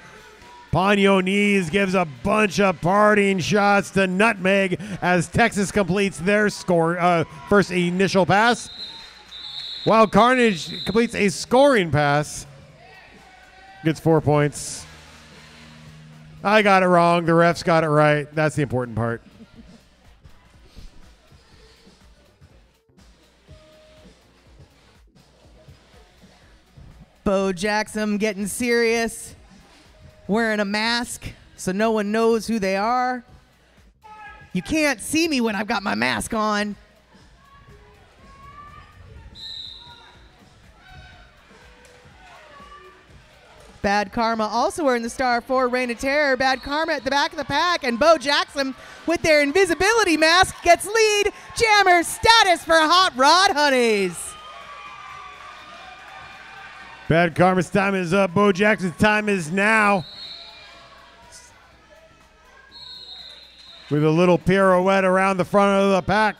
Ponyo Knees gives a bunch of parting shots to Nutmeg as Texas completes their first initial pass. Wild Carnage completes a scoring pass. Gets 4 points. I got it wrong. The refs got it right. That's the important part. Bo Jackson getting serious, wearing a mask so no one knows who they are. You can't see me when I've got my mask on. Bad Karma also wearing the star for Reign of Terror. Bad Karma at the back of the pack, and Bo Jackson with their invisibility mask gets lead jammer status for Hot Rod Honeys. Bad Karma's time is up. Bo Jackson's time is now. With a little pirouette around the front of the pack.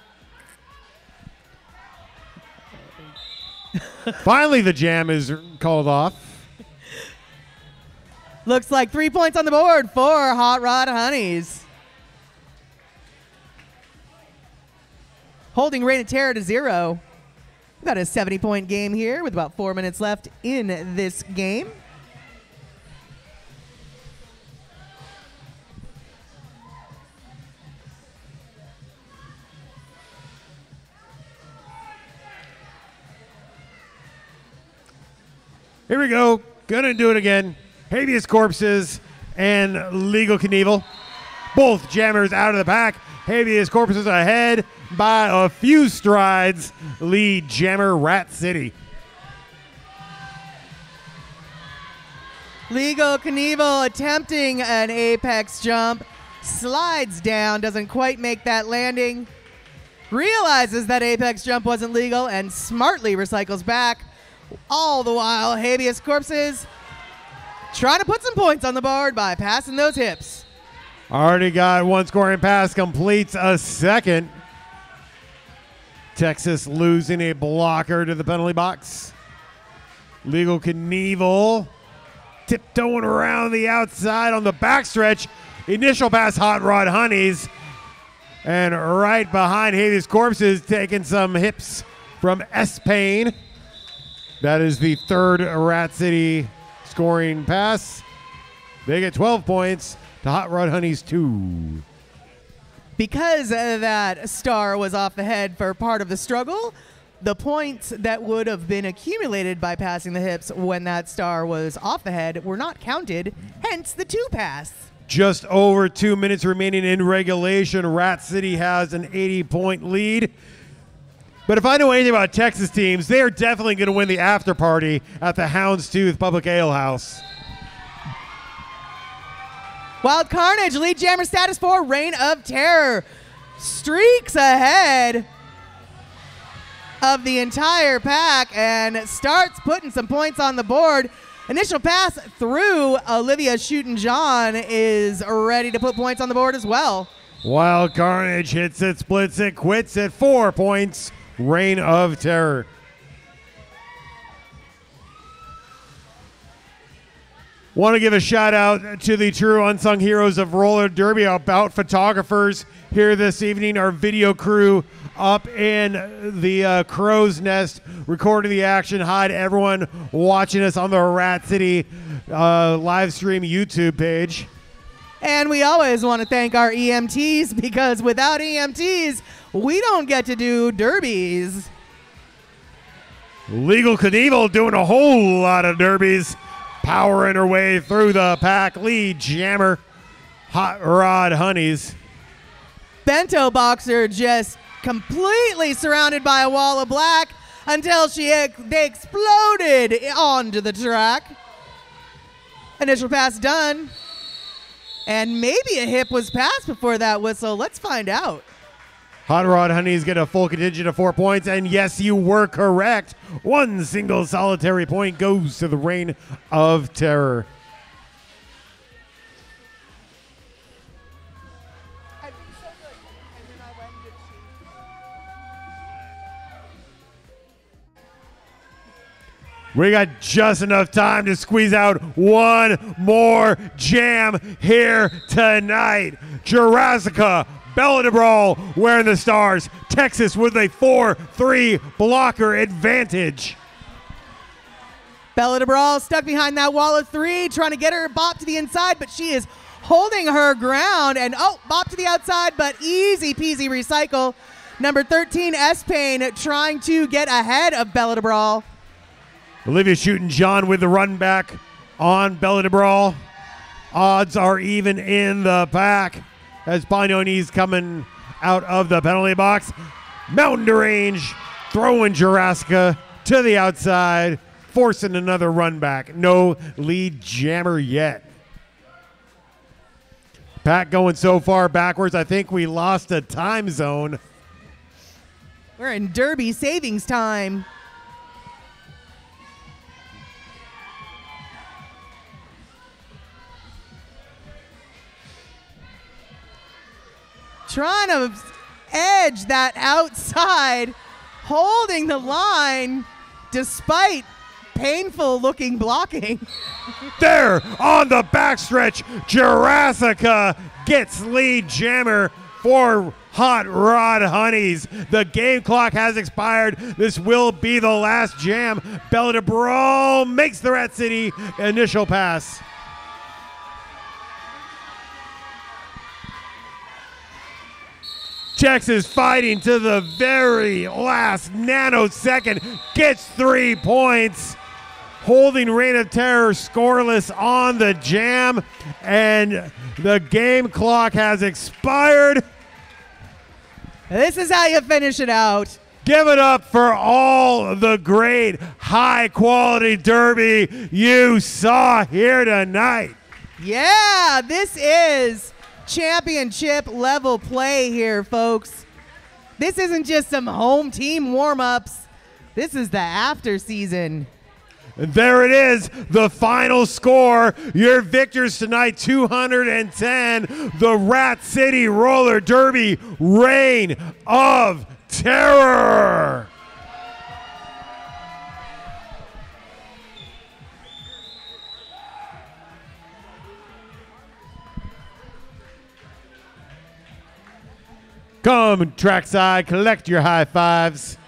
Finally, the jam is called off. Looks like 3 points on the board for Hot Rod Honeys. Holding Reign of Terror to 0. We've got a 70-point game here with about 4 minutes left in this game. Here we go. Gonna do it again. Habeas Corpses and Legal Knievel. Both jammers out of the pack. Habeas Corpses ahead by a few strides. Lead jammer, Rat City. Legal Knievel attempting an apex jump. Slides down, doesn't quite make that landing. Realizes that apex jump wasn't legal and smartly recycles back. All the while, Habeas Corpses trying to put some points on the board by passing those hips. Already got one scoring pass, completes a second. Texas losing a blocker to the penalty box. Legal Knievel tiptoeing around the outside on the backstretch Initial pass, Hot Rod Honeys. And right behind Haley's Corpses, taking some hips from S-Pain. That is the third Rat City scoring pass. They get 12 points to Hot Rod Honeys 2. Because that star was off the head for part of the struggle, the points that would have been accumulated by passing the hips when that star was off the head were not counted, hence the 2 pass. Just over 2 minutes remaining in regulation. Rat City has an 80-point lead. But if I know anything about Texas teams, they are definitely going to win the after party at the Houndstooth Public Ale House. Wild Carnage, lead jammer status for Reign of Terror. Streaks ahead of the entire pack and starts putting some points on the board. Initial pass through Olivia Shootin' John is ready to put points on the board as well. Wild Carnage hits it, splits it, quits it. 4 points. Reign of Terror. Want to give a shout out to the true unsung heroes of roller derby, about photographers here this evening. Our video crew up in the crow's nest recording the action. Hi to everyone watching us on the Rat City live stream YouTube page. And we always want to thank our EMTs, because without EMTs, we don't get to do derbies. Legal Knievel doing a whole lot of derbies, powering her way through the pack. Lead jammer, Hot Rod Honeys. Bento Boxer just completely surrounded by a wall of black until they exploded onto the track. Initial pass done. And maybe a hip was passed before that whistle. Let's find out. Hot Rod Honeys get a full contingent of 4 points, and yes, you were correct. 1 single solitary point goes to the Reign of Terror. We got just enough time to squeeze out one more jam here tonight. Jurassica, Bella de Brawl wearing the stars. Texas with a 4-3 blocker advantage. Bella de Brawl stuck behind that wall of 3, trying to get her bop to the inside, but she is holding her ground. And bop to the outside, but easy peasy recycle. Number 13, S-Pain, trying to get ahead of Bella de Brawl. Olivia Shootin' John with the run back on Bella de Brawl. Odds are even in the pack as Pagnoni's coming out of the penalty box. Mountain Derange throwing Jurassica to the outside, forcing another run back. No lead jammer yet. Pack going so far backwards, I think we lost a time zone. We're in Derby savings time. Trying to edge that outside, holding the line despite painful looking blocking. There on the backstretch, Jurassica gets lead jammer for Hot Rod Honeys. The game clock has expired. This will be the last jam. Bella de Brawl makes the Rat City initial pass. Texas fighting to the very last nanosecond, gets 3 points, holding Reign of Terror scoreless on the jam, and the game clock has expired. This is how you finish it out. Give it up for all the great high-quality derby you saw here tonight. Yeah, this is championship level play here, folks. This isn't just some home team warm-ups. This is the after season. And there it is, the final score. Your victors tonight, 210. The Rat City Roller Derby Reign of Terror. Come trackside, collect your high fives.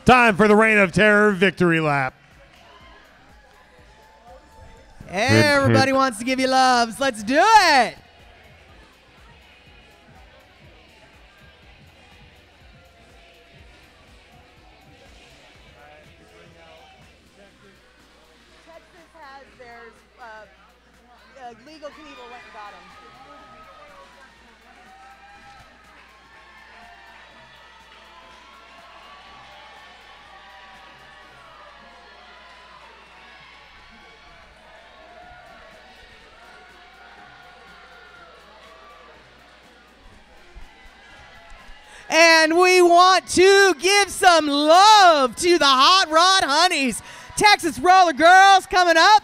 Time for the Reign of Terror victory lap. Everybody wants to give you loves. Let's do it. Texas has theirs. Legal Knievel went and got them. And we want to give some love to the Hot Rod Honeys. Texas Roller Girls coming up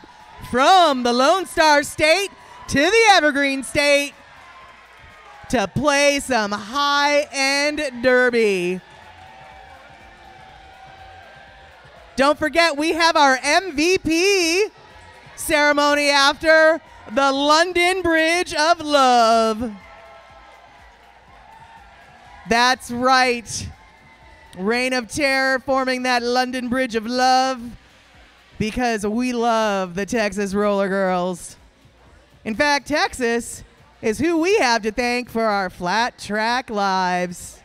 from the Lone Star State to the Evergreen State to play some high-end derby. Don't forget, we have our MVP ceremony after the London Bridge of Love. That's right. Reign of Terror forming that London Bridge of Love because we love the Texas Roller Girls. In fact, Texas is who we have to thank for our flat track lives.